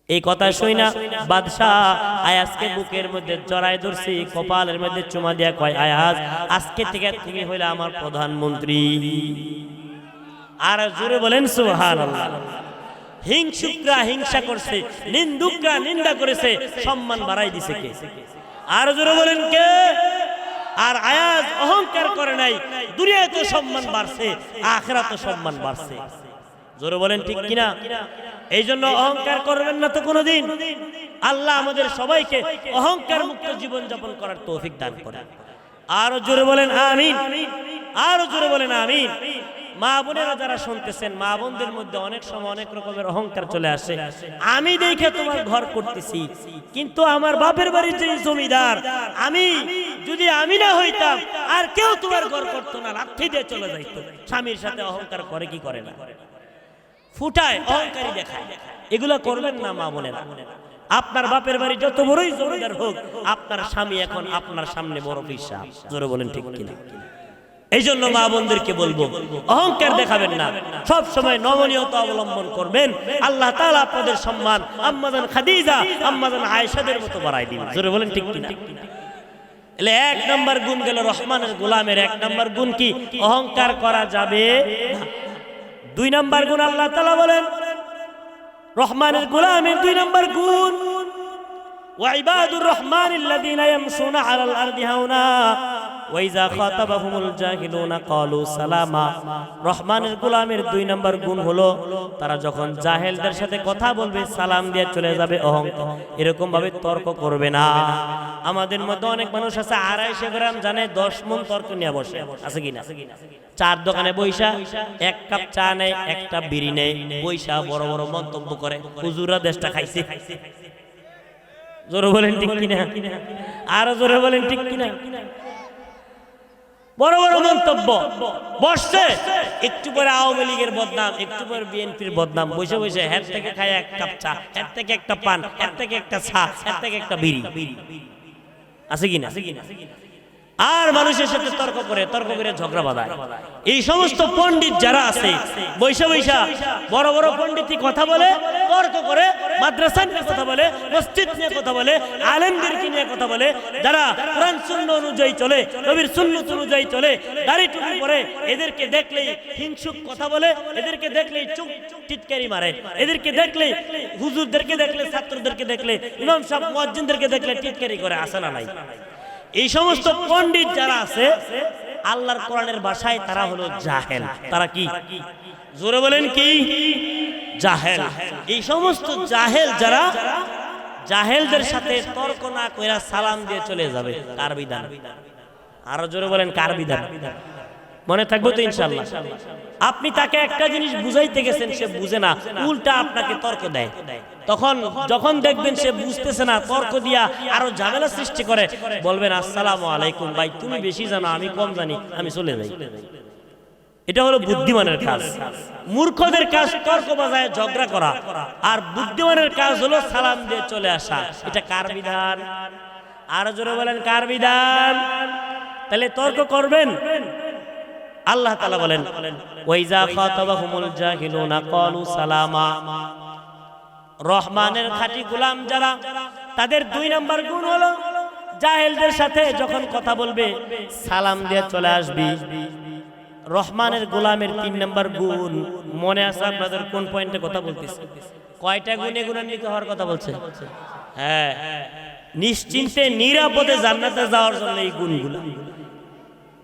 এই কথা শুই না বাদশাহ আয়াজকে বুকের মধ্যে জড়ায় ধরছি, কপালের মধ্যে চুমা দিয়া কয়, আয়াজ, আজকে থেকে তুমি হইলে আমার প্রধানমন্ত্রী। আর জোরে বলেন সুবহানাল্লাহ। হিংসুকরা হিংসা করছে, নিন্দুকরা নিন্দা করেছে, সম্মান বাড়াই দিছে কে? আর জোরে বলেন কে? আর আয়াজ অহংকার করে নাই। দুনিয়ায় তো সম্মান বাড়ছে, আখিরাতে সম্মান বাড়ছে। জোরে বলেন ঠিক কিনা? এই জন্য অহংকার করবেন না তো কোনোদিন। আল্লাহ আমাদের সবাইকে অহংকার মুক্ত জীবন যাপন করার তৌফিক দান করেন। আরো জোরে বলেন আমিন, আরো জোরে বলেন আমিন। মা বোনেরা যারা শুনতেছেন, মা বোনদের মধ্যে অনেক সময় অনেক রকমের অহংকার চলে আসে। আমি দেখে তোমার ঘর করতেছি, কিন্তু আমার বাপের বাড়ির যে জমিদার, আমি যদি আমি না হইতাম আর কেউ তোমার ঘর করতো না, লাঠি দিয়ে চলে যাইতো। স্বামীর সাথে অহংকার করে কি করে না? ফুটায়, অহংকারী দেখায়। এগুলা করবেন না মা বোনেরা। আপনার বাপের বাড়ি যত বড়ই জমিদার হোক, আপনার স্বামী এখন আপনার সামনে বড় পয়সা। জোরে বলেন ঠিক কিনা? এই জন্য মা বোনদেরকে বলবো, অহংকার দেখাবেন না, সব সময় নমনীয়তা অবলম্বন করবেন। আল্লাহ তাআলা আপনাদের সম্মান আম্মাজান খাদিজা, আম্মাজান আয়েশাদের মতো বাড়াই দিবেন। জোরে বলেন ঠিক কিনা? এলে 1 নম্বর গুণ গেল রহমানের গোলামের। 1 নম্বর গুণ কি? অহংকার করা যাবে না। 2 নম্বর গুণ আল্লাহ তাআলা বলেন রহমানের গোলামের 2 নম্বর গুণ, ওয়া ইবাদুর রহমানিল্লাযীনা ইয়ামশুনা আলাল আরদি হাওনা ওয়াইজা খাতাবাহুমুল জাহিলুনা ক্বালু সালামা। রহমানের গোলামের 2 নম্বর গুণ হলো তারা যখন জাহেলদের সাথে কথা বলবে সালাম দিয়ে চলে যাবে, অহংকার এরকম ভাবে তর্ক করবে না। আমাদের মধ্যে অনেক মানুষ আছে 250 গ্রাম জানে 10 মণ তর্ক নিয়ে বসে, আছে কিনা? চার দোকানে বইসা 1 কাপ চা নেয়, 1 কাপ বিড়ি নেয়, বইসা বড় বড় মন্তব্য করে, হুজুরা দেশটা খাইছে। জোরে বলেন ঠিক কিনা? আরো জোরে বলেন ঠিক কিনা? বড় বড় মন্তব্য বসছে, একটু পরে আওয়ামী লীগের বদনাম, একটু পরে বিএনপির বদনাম, বসে বসে হ্যাঁ থেকে খায় 1 কাপ চা, হ্যাঁ থেকে একটা পান, হ্যাঁ থেকে একটা চা, হ্যাঁ থেকে একটা বিড়ি, আছে কিনা? আর মানুষের সাথে তর্ক করে ঝগড়া বাঁধায়। এই সমস্ত পণ্ডিত যারা আছে বৈশা বৈশা বড় বড় পণ্ডিতই কথা বলে, তর্ক করে, মাদ্রাসা নিয়ে কথা বলে, মসজিদ নিয়ে কথা বলে, আলেমদেরকে নিয়ে কথা বলে, যারা কোরআন সুন্নাহ অনুযায়ী চলে, নবীর সুন্নাত অনুযায়ী চলে, দাড়ি টুপি পরে, এদেরকে দেখলেই হিংসুক কথা বলে, এদেরকে দেখলেই চুপ টিটকারি মারে, এদেরকে দেখলেই হুজুরদেরকে দেখলে, ছাত্রদেরকে দেখলে, ইমাম সাহেব মুয়াজ্জিনদেরকে দেখলে টিটকারি করে, আসে না নাই? এই সমস্ত পণ্ডিত যারা আছে আল্লাহর কোরআনের ভাষায় তারা হলো জাহেল। তারা কি? জোরে বলেন কি? জাহেল। এই সমস্ত জাহেল যারা জাহেলদের সাথে তর্ক না কইরা সালাম দিয়ে চলে যাবে, কার বিধান? আরো জোরে বলেন কার বিধান? মনে থাকবে তো ইনশাআল্লাহ? আপনি তাকে একটা জিনিস বুঝাইতে গেছেন, সে বুঝে না, উল্টা আপনাকে তর্ক দেয়। তখন যখন দেখবেন সে বুঝতেছে না, তর্ক দিয়া আরো ঝামেলা সৃষ্টি করে, বলবেন আসসালামু আলাইকুম ভাই, তুমি বেশি জানো, আমি কম জানি, আমি চলে যাই। এটা হলো বুদ্ধিমানের কাজ। মূর্খদের কাজ তর্ক বাজায় ঝগড়া করা, আর বুদ্ধিমানের কাজ হলো সালাম দিয়ে চলে আসা। এটা কার বিধান? আরো জোরে বলেন কার বিধান? তাহলে তর্ক করবেন। আল্লাহ তাআলা বলেন ওয়াইজা খাতাবাহুমুল জাহিলুনা ক্বালু সালামা। রহমানের খাঁটি গোলাম যারা, তাদের 2 নম্বর গুণ হলো জাহেলদের সাথে যখন কথা বলবে সালাম দিয়ে চলে আসবি। রহমানের গোলামের 3 নম্বর গুণ মনে আছে আপনাদের? কোন পয়েন্টে কথা বলতেছি? কয়টা গুণে গুণান্বিত হওয়ার কথা বলছে? হ্যাঁ, নিশ্চিন্তে নিরাপদে জান্নাতে যাওয়ার জন্য এই গুণগুলো।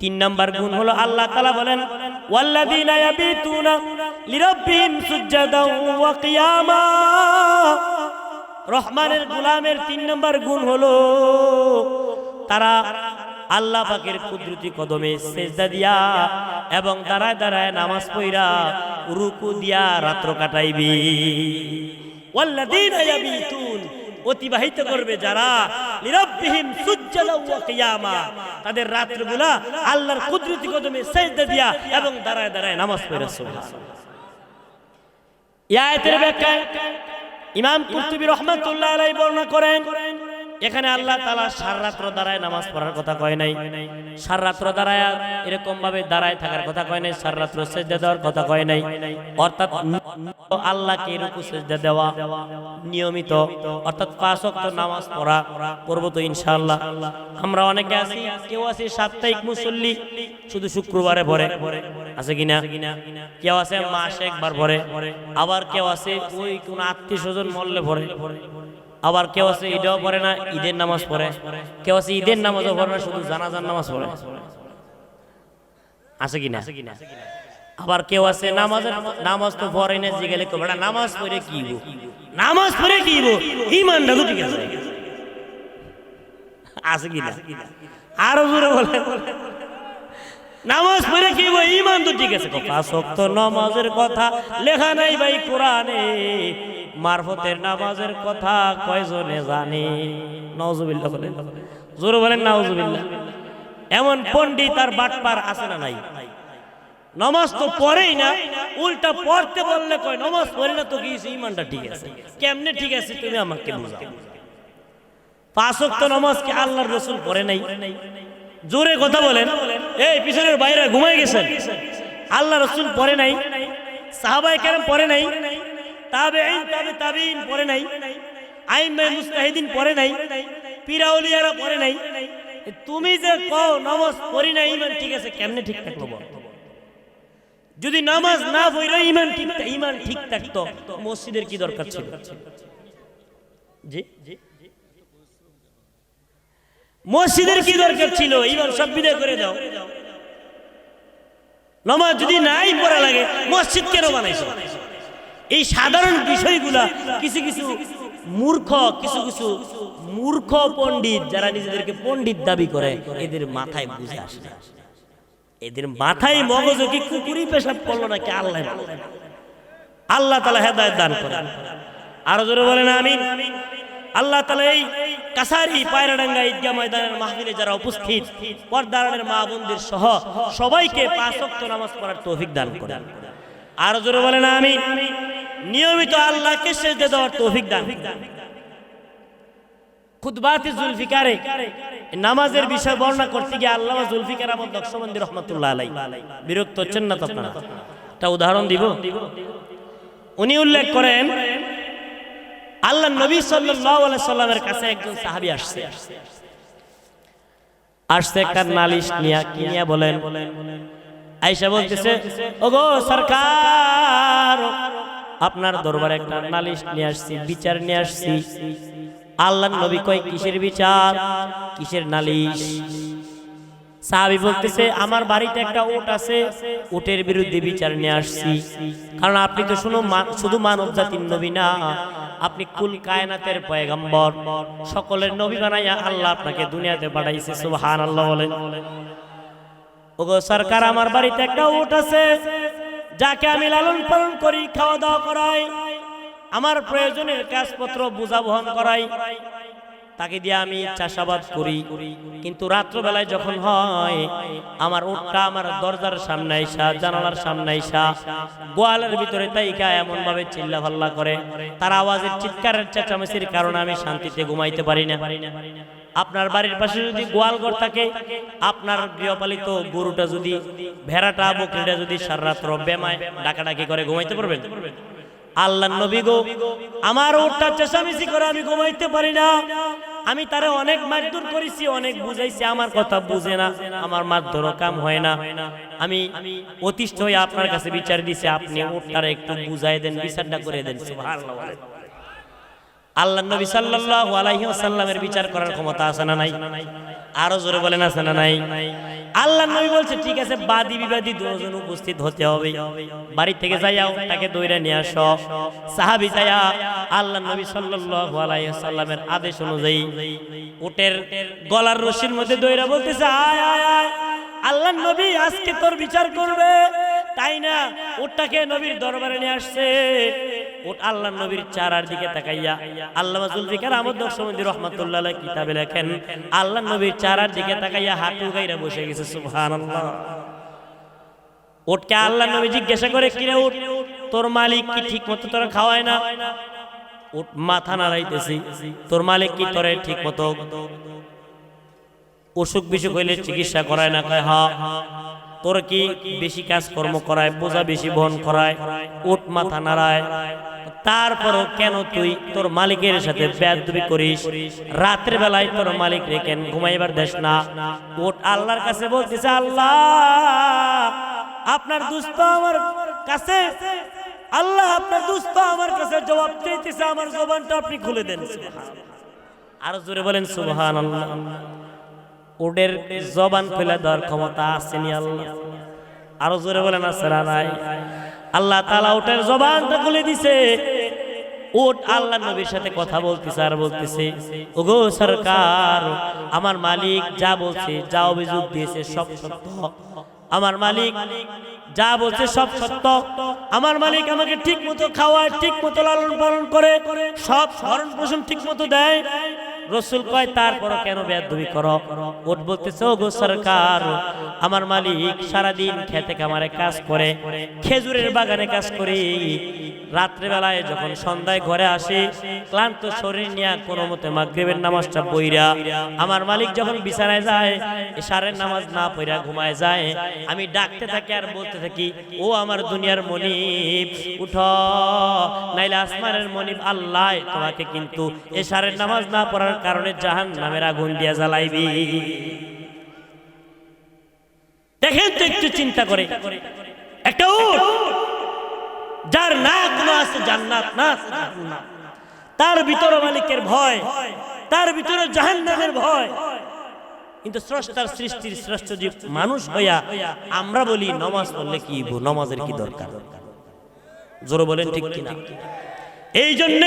3 নম্বর গুণ হলো আল্লাহ তাআলা বলেন ওয়াল্লাযীনা ইয়াবিতুনা লিরাব্বিহিম সুজদাও ওয়া কিয়ামা। রহমানের গোলামের 3 নম্বর গুণ হলো তারা আল্লাহ পাকের কুদরতি কদমে সিজদা দিয়া এবং দাঁড়ায় দাঁড়ায় নামাজ পড়া, রুকু দিয়া রাত্র কাটাইবি। ওয়াল্লাযীনা ইয়াবিতুন, অতিবাহিত করবে যারা, লিরাব্বিহিম সুজদাও ওয়া কিয়ামা, তাদের রাতগুলা আল্লাহর কুদরতি কদমে সিজদা দিয়া এবং দাঁড়ায় দাঁড়ায় নামাজ পড়ে। সুবহানাল্লাহ। এই আয়াতের ব্যাখ্যায় ইমাম কুরতুবী রাহমাতুল্লাহ আলাইহি বর্ণনা করেন, এখানে আল্লাহ তাআলা সারা রাত দাঁড়ায় নামাজ পড়ার কথা কয় নাই, সারা রাত দাঁড়ায় এরকম ভাবে দাঁড়ায় থাকার কথা কয় নাই, সারা রাত সিজদা দেওয়ার কথা কয় নাই। অর্থাৎ আল্লাহকে রুকু সিজদা দেওয়া নিয়মিত, অর্থাৎ 5 ওয়াক্ত নামাজ পড়া করব তো ইনশাআল্লাহ। আমরা অনেকে আছি, কেউ আছে সাপ্তাহিক মুসল্লি, শুধু শুক্রবারে ভরে, আছে কিনা? কেউ আছে মাসে একবার ভরে, আবার কেউ আছে ওই কোন আত্মীয়স্বজন মরলে ভরে, আবার কেউ আছে ঈদও পড়ে না, ঈদের নামাজ পড়ে, কেউ আছে ঈদের নামাজও পড়ে না, শুধু জানাজার নামাজ পড়ে, আছে কিনা? আবার কেউ আছে নামাজ তো পড়ে না, যে গেলে বেটা নামাজ পড়ে কি গো, নামাজ পড়ে কি গো, ঈমানটা তো ঠিক আছে, আছে কিনা? আরো জোরে বলে, নামাজ পড়ে কি গো, ঈমান তো ঠিক আছে। 5 ওয়াক্ত নামাজের কথা লেখা নাই ভাই কোরআনে, মারফতের নামাজের কথা কয়জনে জানে? নাউজুবিল্লাহ বলেন, জোরে বলেন নাউজুবিল্লাহ। এমন পণ্ডিত আর বাটপার আছে না নাই? নামাজ তো পড়েই না, উল্টা পড়তে বললে কয় নামাজ পড়ে না তো কি ঈমানটা ঠিক আছে। কেমনে ঠিক আছে তুমি আমাকে বুঝাও। 5 ওয়াক্ত নামাজ কি আল্লাহর রাসূল পড়ে নাই? জোরে কথা বলেন। এই পিছনের বাইরে ঘুমাই গেছেন, আল্লাহ রাসূল পড়ে নাই, সাহাবায়ে কেরাম পড়ে নাই, তাবেঈন তাবেঈন পড়ে নাই, আইম্মায়ে মুজতাহিদিন পড়ে নাই, পীর আউলিয়ারা পড়ে নাই। তুমি যে কও নামাজ পড়ি না ঈমান ঠিক আছে, কেমনে ঠিক থাকলো বল? যদি নামাজ না পড়ে ঈমান ঠিক থাকতো, মসজিদের কি দরকার ছিল? জি, মসজিদের কি দরকার ছিল? এইবার সব বিদায় করে দাও। নামাজ যদি নাই পড়া লাগে মসজিদ কেন বানাইছো? এই সাধারণ বিষয়গুলা কিছু কিছু মূর্খ পণ্ডিত যারা নিজেদেরকে পণ্ডিত দাবি করে এদের মাথায় বুঝে আসে না। এদের মাথায় মগজ কি কুকুরি পেশাব করলো নাকি আল্লাহ আল্লাহ তাআলা হেদায়েত দান করেন। আরো জোরে বলেন আমিন। আল্লাহ তাআলা এই কাছারি পায়রাডাঙ্গা ঈদগাহ ময়দানের মাহফিলে যারা উপস্থিত পর্দার মা বোনদের সহ সবাইকে 5 ওয়াক্ত নামাজ পড়ার তৌফিক দান করেন। আরো জোরে বলেন আমিন। নিয়মিত আল্লাহকে সিজদা দেওয়ার তৌফিক দান করেন। খুতবাতে জুলফিকারে নামাজের বিষয় বর্ণনা করতে গিয়ে আল্লামা জুলফিকার আহমদ নকশবন্দি রাহমাতুল্লাহ আলাইহি বিরক্ত হচ্ছেন না তো আপনারা? একটা উদাহরণ দিব। উনি উল্লেখ করেন আল্লাহ নবী সাল্লাল্লাহু আলাইহি সাল্লামের কাছে একজন সাহাবী আসছে একটা নালিশ নিয়া বলেন আয়েশা বলতেছে, ওগো সরকার, আপনার দরবারে একটা নালিশ নিয়ে আসছি, বিচার নিয়ে আসছি। আল্লাহর নবী কয়, কিসের বিচার, কিসের নালিশ? সাহাবী বলতেছে, আমার বাড়িতে একটা উট আছে, উটের বিরুদ্ধে বিচার নিয়ে আসছি। কারণ আপনি তো শুধু মানব জাতির নবী না, আপনি কুল কায়নাতের পয়গম্বর, সকলের নবী বানাইয়া আল্লাহ আপনাকে দুনিয়াতে পাঠাইছে। সুবহানাল্লাহ বলেন। ওগো সরকার, আমার বাড়িতে একটা উট আছে, যাকে আমি লালন পালন করি, খাওয়া দাওয়া করাই, আমার প্রয়োজনের কাজপত্র বোঝা বহন করাই, তাকে দিয়ে আমি চাষাবাদ করি। কিন্তু রাত্রবেলায় যখন হয়, আমার উটটা আমার দরজার সামনে আইসা, জানালার সামনে আইসা, গোয়ালের ভিতরে তাইকা এমন ভাবে চিল্লা ফাল্লা করে, তার আওয়াজের চিৎকারের চেঁচামেচির কারণে আমি শান্তিতে ঘুমাইতে পারি না। আপনার বাড়ির পাশে যদি গোয়ালঘর থাকে, আপনার গৃহপালিত গরুটা যদি, ভেড়াটা বকরিটা যদি সারা রাত্র বেমায় ডাকাডাকি করে, ঘুমাইতে পারবেন? আল্লাহর নবী গো, আমার উটটা চেঁচামেচি করে আমি ঘুমাইতে পারি না। আমি তারে অনেক মারধর করেছি, অনেক বুঝাইছি, আমার কথা বুঝে না, আমার মারধরও কাম হয় না। আমি অতিষ্ঠ হয়ে আপনার কাছে বিচার দিছি, আপনি উটটারে একটু বুঝাই দেন, বিচারটা করে দেন। সুবহানাল্লাহ। আল্লাহর নবী সাল্লাল্লাহু আলাইহি ওয়াসাল্লামের বিচার করার ক্ষমতা আছে না নাই? আরো জোরে বলেন, আছে না নাই? আল্লাহর নবী বলছে, ঠিক আছে, বাদী বিবাদী দুজন উপস্থিত হতে হবে, বাড়ি থেকে যাইয়া তাকে দইরা নিয়ে আসো। সাহাবী যাইয়া আল্লাহর নবী সাল্লাল্লাহু আলাইহি ওয়াসাল্লামের আদেশ অনুযায়ী উটের গলার রশির মধ্যে দইরা বলতেছে, আয় আয় আয়, আল্লাহর নবী আজকে তোর বিচার করবে। তাই না, উটটাকে নবীর দরবারে নিয়ে আসছে। উট আল্লাহর নবীর চেহারার দিকে তাকাইয়া, আল্লামা জুলফিকার আহমদ নকশবন্দি রাহমাতুল্লাহ আলাইহি কিতাবে লেখেন, আল্লাহর নবীর চেহারার দিকে তাকাইয়া হাঁটু গাইরা বসে গেছে। সুবহানাল্লাহ। উটকে আল্লাহর নবী জিজ্ঞাসা করে, কিরে উট, তোর মালিক কি ঠিক মতো তোরা খাওয়ায় না? উট মাথা নাড়াইতেছি, তোর মালিক কি তোরে ঠিক মতো অসুখ বিসুখ হইলে চিকিৎসা করায় না? কয় হ্যাঁ। তোর কি বেশি কাজ কর্ম করায়, বোঝা বেশি বহন করায়? উট মাথা নাড়ায়। তারপরও কেন তুই তোর মালিকের সাথে বেয়াদবি করিস? রাতের বেলায় তোর মালিক রেখেন ঘুমাইবার দেশ না? উট আল্লাহর কাছে বলতেছে, আল্লাহ, আপনার দুস্থ আমার কাছে, আল্লাহ আপনার দুস্থ আমার কাছে জবাব চাইতেছে, আমার জবানটা আপনি খুলে দেন। আরো জোরে বলেন সুবহানাল্লাহ। উটের জবান খুলে দেওয়ার ক্ষমতা আসেনি আল্লাহ? আরো জোরে বলেন, আছে না নাই? আল্লাহ তাআলা উটের জবানটা খুলে দিছে। উট আল্লাহর নবীর সাথে কথা বলতেছে আর বলতেছে, ওগো সরকার, আমার মালিক যা বলছে, যা অভিযোগ দিয়েছে সব সত্য। আমার মালিক যা বলছে সব সত্য। আমার মালিক আমাকে ঠিক মতো খাওয়ায়, ঠিক মতো লালন পালন করে, সব ভরণ পোষণ ঠিক মতো দেয়। রসুল কয়, তারপরও কেন বেয়াদবি করো? উট বলতেছে, ওগো সরকার, আমার মালিক সারাদিন খেতে খামারে কাজ করে, খেজুরের বাগানে কাজ করে, রাত্রে বেলায় যখন সন্ধ্যায় ঘরে আসে, ক্লান্ত শরীর নিয়ে কোনো মতে মাগরিবের নামাজটা পইরা আমার মালিক যখন বিছানায় যায়, ইশারের নামাজ না পইরা ঘুমায় যায়, আমি ডাকতে থাকি আর বলতে থাকি, ও আমার দুনিয়ার মনিব, উঠো, নাইলে আসমানের মনিব আল্লাহ তোমাকে কিন্তু ইশারের নামাজ না পড়ার কারণে জাহান্নামের আগুন দিয়া জ্বালাইবি। দেখেন তো, একটু চিন্তা করে, একটা উট যার না কোনো আছে জান্নাত, না আছে জাহান্নাম, তার ভিতরে মালিকের ভয়, তার ভিতরে জাহান্নামের ভয়, কিন্তু স্রষ্টার সৃষ্টির শ্রেষ্ঠ জীব মানুষ হইয়া আমরা বলি নামাজ পড়লে কি নামাজের কি দরকার? জোরে বলেন ঠিক কিনা? এই জন্য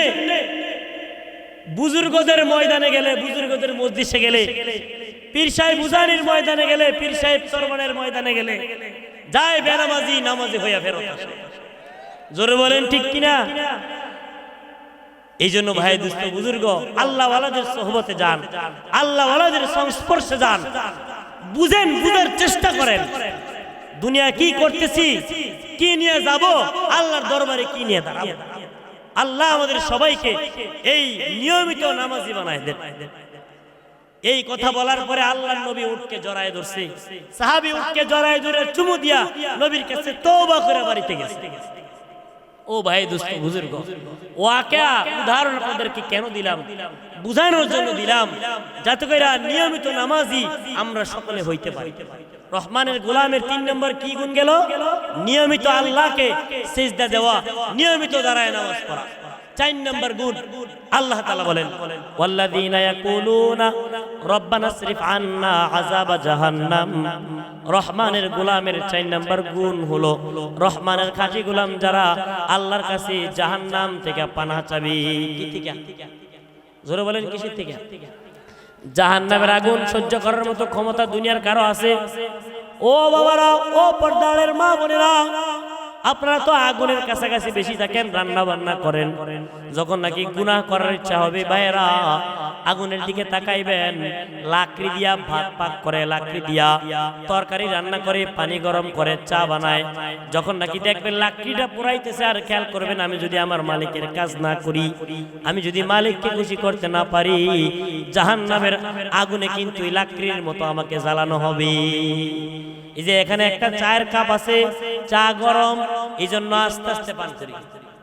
বুজুর্গদের ময়দানে গেলে, বুজুর্গদের মজলিসে গেলে, পীর সাহেব বুজানির ময়দানে গেলে, পীর সাহেব সরবনের ময়দানে গেলে যায় বেনামাজি নামাজি হইয়া ফেরত আসে। জোরে বলেন ঠিক কিনা? এই জন্য ভাই দুস্থ বুজুর্গ, আল্লাহ ওয়ালাদের সোহবতে যান, আল্লাহ ওয়ালাদের সংস্পর্শে যান, বুঝেন, বুঝার চেষ্টা করেন দুনিয়া কি করতেছি, কি নিয়ে যাব, আল্লাহর দরবারে কি নিয়ে দাঁড়াবো। আল্লাহ আমাদের সবাইকে এই নিয়মিত নামাজি বানায় দেন। এই কথা বলার পরে আল্লাহর নবী উঠকে জড়ায় ধরছে, সাহাবী উঠকে জড়ায় ধরে চুমু দিয়া নবীর কাছে তওবা করে বাড়িতে গেছে। ও ভাই দুস্থ বুজুর্গ, ওয়াকিয়া উদাহরণ আপনাদেরকে কেন দিলাম? বুঝানোর জন্য দিলাম, যাতে করে নিয়মিত নামাজি আমরা সকলে হইতে পারি। রহমানের গোলামের 3 নম্বর কি গুণ গেল? নিয়মিত আল্লাহকে সিজদা দেওয়া, নিয়মিত দাঁড়ায় নামাজ পড়া। 4 নম্বর গুণ আল্লাহ তাআলা বলেন, ওয়াল্লাযীনা ইয়াকুলুনা রব্বানা সরিফ আন্না আযাবা জাহান্নাম। রহমানের গোলামের 4 নম্বর গুণ হলো, রহমানের খাঁটি গোলাম যারা আল্লাহর কাছে জাহান্নাম থেকে পানাহ চাবে। কি থেকে? জোরে বলেন, কিসের থেকে? জাহান্নামের আগুন সহ্য করার মতো ক্ষমতা দুনিয়ার কারো আছে? ও বাবারা, ও পর্দারের মা বোনেরা, আপনারা তো আগুনের কাছাকাছি বেশি থাকেন, রান্না বান্না করেন, যখন নাকি গুনাহ করার ইচ্ছা হবে ভাইয়েরা আগুনের দিকে তাকাইবেন, লাকড়ি দিয়া ভাত পাক করে, লাকড়ি দিয়া তরকারি রান্না করে, পানি গরম করে, চা বানায়, যখন নাকি দেখবেন লাকড়িটা পুরাইতেছে আর খেয়াল করবেন আমি যদি আমার মালিকের কাজ না করি, আমি যদি মালিককে খুশি করতে না পারি, জাহান্নামের আগুনে কিন্তু এই লাকড়ির মতো আমাকে জ্বালানো হবে। এই যে এখানে একটা চায়ের কাপ আছে, চা গরম, এই জন্য আস্তে আস্তে পান করি,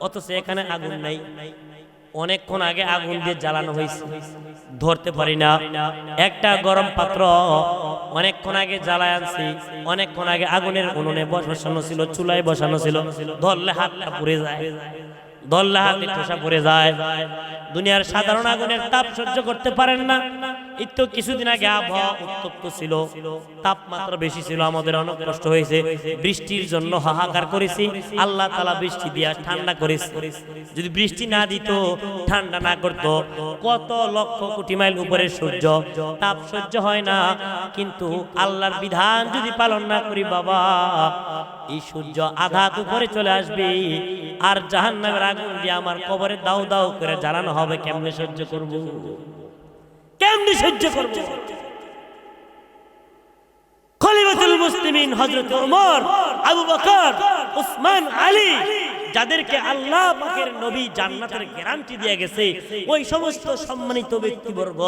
অথচ এখানে আগুন নাই, অনেকক্ষণ আগে আগুন দিয়ে জ্বালানো হয়েছে, ধরতে পারি না। একটা গরম পাত্র অনেকক্ষণ আগে জ্বালায় আনছি, অনেকক্ষণ আগে আগুনের উনুনে বসানো ছিল, চুলায় বসানো ছিল, ধরলে হাতটা পুড়ে যায়, ধরলে হাতে ঠোসা পড়ে যায়। দুনিয়ার সাধারণ আগুনের তাপ সহ্য করতে পারেন না। এই তো কিছুদিন আগে আবহাওয়া উত্তপ্ত ছিল, তাপমাত্রা বেশি ছিল, আমাদের অনেক কষ্ট হয়েছে, বৃষ্টির জন্য হাহাকার করেছি, আল্লাহ তাআলা বৃষ্টি দিয়া ঠান্ডা করেছে। যদি বৃষ্টি না দিত, ঠান্ডা না করতো, কত লক্ষ কোটি মাইল উপরে সূর্য, তাপ সহ্য হয় না। কিন্তু আল্লাহর বিধান যদি পালন না করি বাবা, এই সূর্য আঘাত উপরে চলে আসবে, আর জাহান্নামের আগুন দিয়ে আমার কবরে দাও দাও করে জ্বালানো হবে। কেমনে সহ্য করব? কেমনে সহ্য করব? খলিফাতুল মুসলিমিন হযরত ওমর, আবু বকর, উসমান, আলী, যাদেরকে আল্লাহ পাকের নবী জান্নাতের গ্যারান্টি দিয়ে গেছে, ওই সমস্ত সম্মানিত ব্যক্তিবর্গ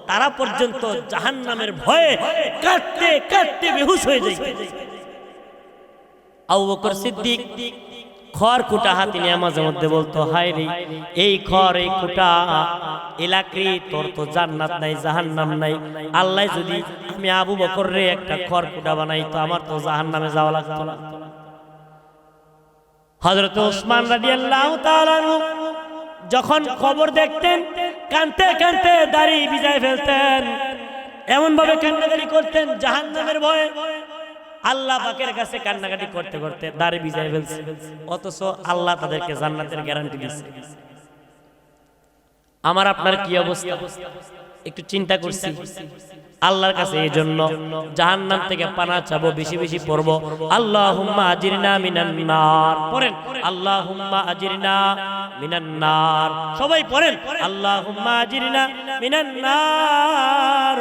তারা পর্যন্ত জাহান্নামের ভয়ে কাঁদতে কাঁদতে বেহুশ হয়ে যায়। আবু বকর সিদ্দিক খড় কুটা হাতে নিয়ে মাঝে মধ্যে বলতো, হায় রে, এই খড়, এই কুটা, এলাকি, তোর তো জান্নাত নাই, জাহান্নাম নাই, আল্লাহ যদি আমি আবু বকর রে একটা খড় কুটা বানাই তো আমার তো জাহান্নামে যাওয়া লাগতো না। হযরত ওসমান রাদিয়াল্লাহু তাআলা যখন খবর দেখতেন, কাঁদতে কাঁদতে দাড়ি ভিজায় ফেলতেন, এমন ভাবে কান্নাকাটি করতেন জাহান্নামের ভয়ে। আল্লাহ পাকের কাছে কান্নাকাটি করতে করতে দাড়ি ভিজায় ফেলছে, অথচ আল্লাহ তাদেরকে জান্নাতের গ্যারান্টি দিচ্ছে। আমার আপনার কি অবস্থা একটু চিন্তা করছি। আল্লাহর কাছে এই জন্য জাহান্নাম থেকে পানাহ চাবো, বেশি বেশি পড়ব আল্লাহুম্মা আজিরনা মিনান নার। পড়েন আল্লাহুম্মা আজিরনা মিনান নার, সবাই পড়েন আল্লাহুম্মা আজিরনা মিনান নার,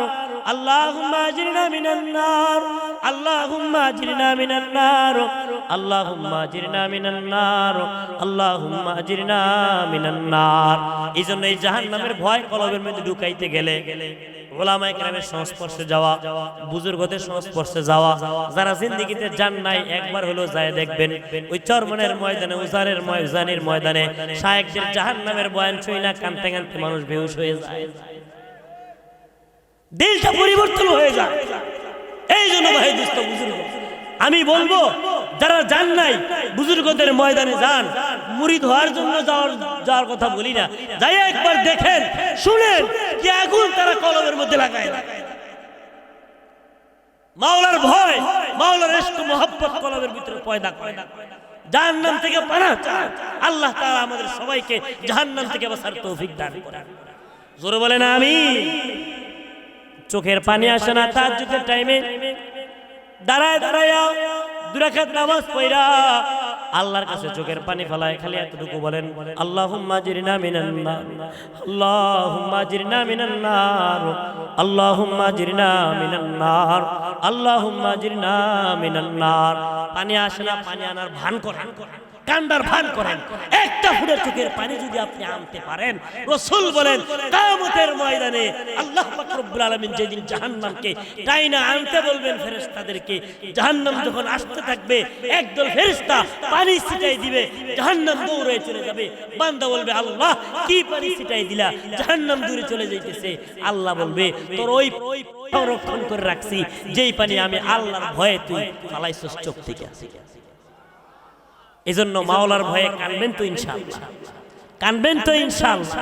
আল্লাহুম্মা আজিরনা মিনান নার, আল্লাহুম্মা আজিরনা মিনান নার, আল্লাহুম্মা আজিরনা মিনান নার, আল্লাহুম্মা আজিরনা মিনান নার। এই জন্য এই জাহান্নামের ভয় কলবের মধ্যে ঢুকাইতে গেলে উলামায়ে কেরামের সংস্পর্শে যাওয়া, বুজুর্গদের সংস্পর্শে যাওয়া, যারা জিন্দেগিতে যান নাই একবার হলো যায় দেখবেন, ওই চরমনের ময়দানে, উজানির ময়দানে শায়েখদের জাহান্নামের বয়ান শুনে না কাঁদতে কাঁদতে মানুষ বেহুশ হয়ে যায়, দিলটা পরিবর্তন হয়ে যায়। এই জন্য ভাই দুস্থ বুজুর্গ, আমি বলবো যারা যান নাই বুজুর্গদের ময়দানে যান, মুরিদ হওয়ার জন্য যাওয়ার কথা বলি না, যাই একবার দেখেন, শুনেন কি আগুন তারা কলবের মধ্যে লাগায়। মাওলার ভয়, মাওলার ইশক মোহাব্বত কলবের ভিতরে পয়দা করে। জাহান্নাম থেকে পানাহ চান, আল্লাহ তাআলা আমাদের সবাইকে জাহান্নাম থেকে বাঁচার তৌফিক দান করেন। জোরে বলেন আমিন। চোখের পানি আসে না তাহাজ্জুদের টাইমে দাঁড়ায় দাঁড়ায় 2 রাকাত নামাজ পড়া আল্লাহর কাছে চোখের পানি ফেলায়, খালি এতটুকু বলেন আল্লাহুম্মা জিরনা মিনান নার, আল্লাহুম্মা জিরনা মিনান নার, আল্লাহুম্মা জিরনা মিনান নার, আল্লাহুম্মা জিরনা মিনান নার। পানি আসে না, পানি আনার ভান করেন, কান্দার ভান করেন। একটা ফুটের চোখের পানি যদি আপনি আনতে পারেন, রাসূল বলেন কিয়ামতের ময়দানে আল্লাহ পাক রব্বুল আলামিন যেদিন জাহান্নামকে টাইনা আনতে বলবেন ফেরেশতাদেরকে, জাহান্নাম যখন আসতে থাকবে একদল ফেরেশতা পানি ছিটাই দিবে, জাহান্নাম দৌড়ে চলে যাবে। বান্দা বলবে আল্লাহ কি পানি ছিটাই দিলা, জাহান্নাম দূরে চলে যাইতেছে। আল্লাহ বলবে তোর ওই সংরক্ষণ করে রাখছি যেই পানি আমি আল্লাহর ভয়ে তুই ফালাইছস চোখ থেকে। এজন্য মাওলার ভয়ে কানবেন তো ইনশাআল্লাহ, কানবেন তো ইনশাআল্লাহ।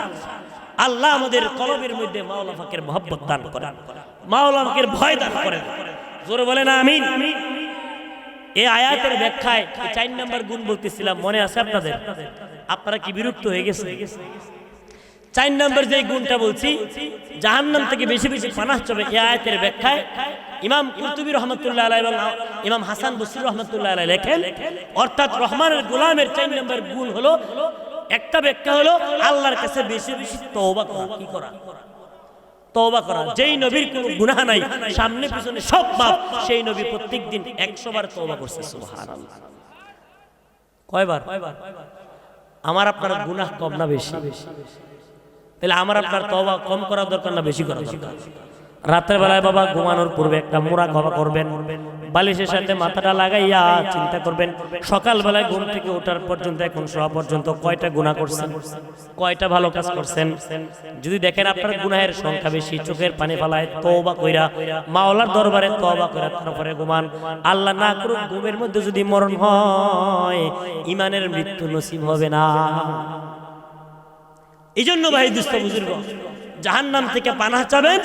আল্লাহ আমাদের কলবের মধ্যে মাওলা পাকের মহব্বত দান করেন, মাওলা পাকের ভয় দান করেন। জোরে বলেন আমিন। এই আয়াতের ব্যাখ্যায় 4 নম্বর গুণ বলতেছিলাম, মনে আছে আপনাদের? আপনারা কি বিরক্ত হয়ে গেছে? 4 নম্বর যে গুণটা বলছি, জাহান্নাম থেকে বেশি বেশি পানাহ চাবে, এই আয়াতের ব্যাখ্যায় ইমাম কুরতুবী রাহমাতুল্লাহ আলাইহি এবং ইমাম হাসান বসরি রাহমাতুল্লাহ আলাইহি লেখেন, অর্থাৎ রহমানের গোলামের 4 নম্বর গুণ হলো, একটা ব্যাখ্যা হলো আল্লাহর কাছে বেশি বেশি তওবা করা। কি করা? তওবা করা। যেই নবীর কোনো গুনাহ নাই, সামনে পিছনে সব মাফ, সেই নবী প্রত্যেকদিন 100 বার তওবা করছে। সুবহানাল্লাহ। কয়বার? আমার আপনার গুনাহ কম না বেশি? তাহলে আমার আপনার তওবা কম করা দরকার না বেশি করা দরকার? রাতের বেলায় বাবা ঘুমানোর পূর্বে একটা মুরাকাবা করবেন, বালিশের সাথে মাথাটা লাগাইয়া চিন্তা করবেন সকাল বেলায় ঘুম থেকে ওঠার পর্যন্ত এখন শোয়া পর্যন্ত কয়টা গুনাহ করছেন, কয়টা ভালো কাজ করছেন। যদি দেখেন আপনার গুনাহের সংখ্যা বেশি, চোখের পানি ফেলায় তওবা কইরা মাওলার দরবারে তওবা কইরা তারপরে ঘুমান। আল্লাহ না করুক ঘুমের মধ্যে যদি মরণ হয়, ঈমানের মৃত্যু নসিব হবে না। এইজন্য ভাই দুস্থ বুজুর্গ, জাহান্নাম থেকে পানাহ চাবেন,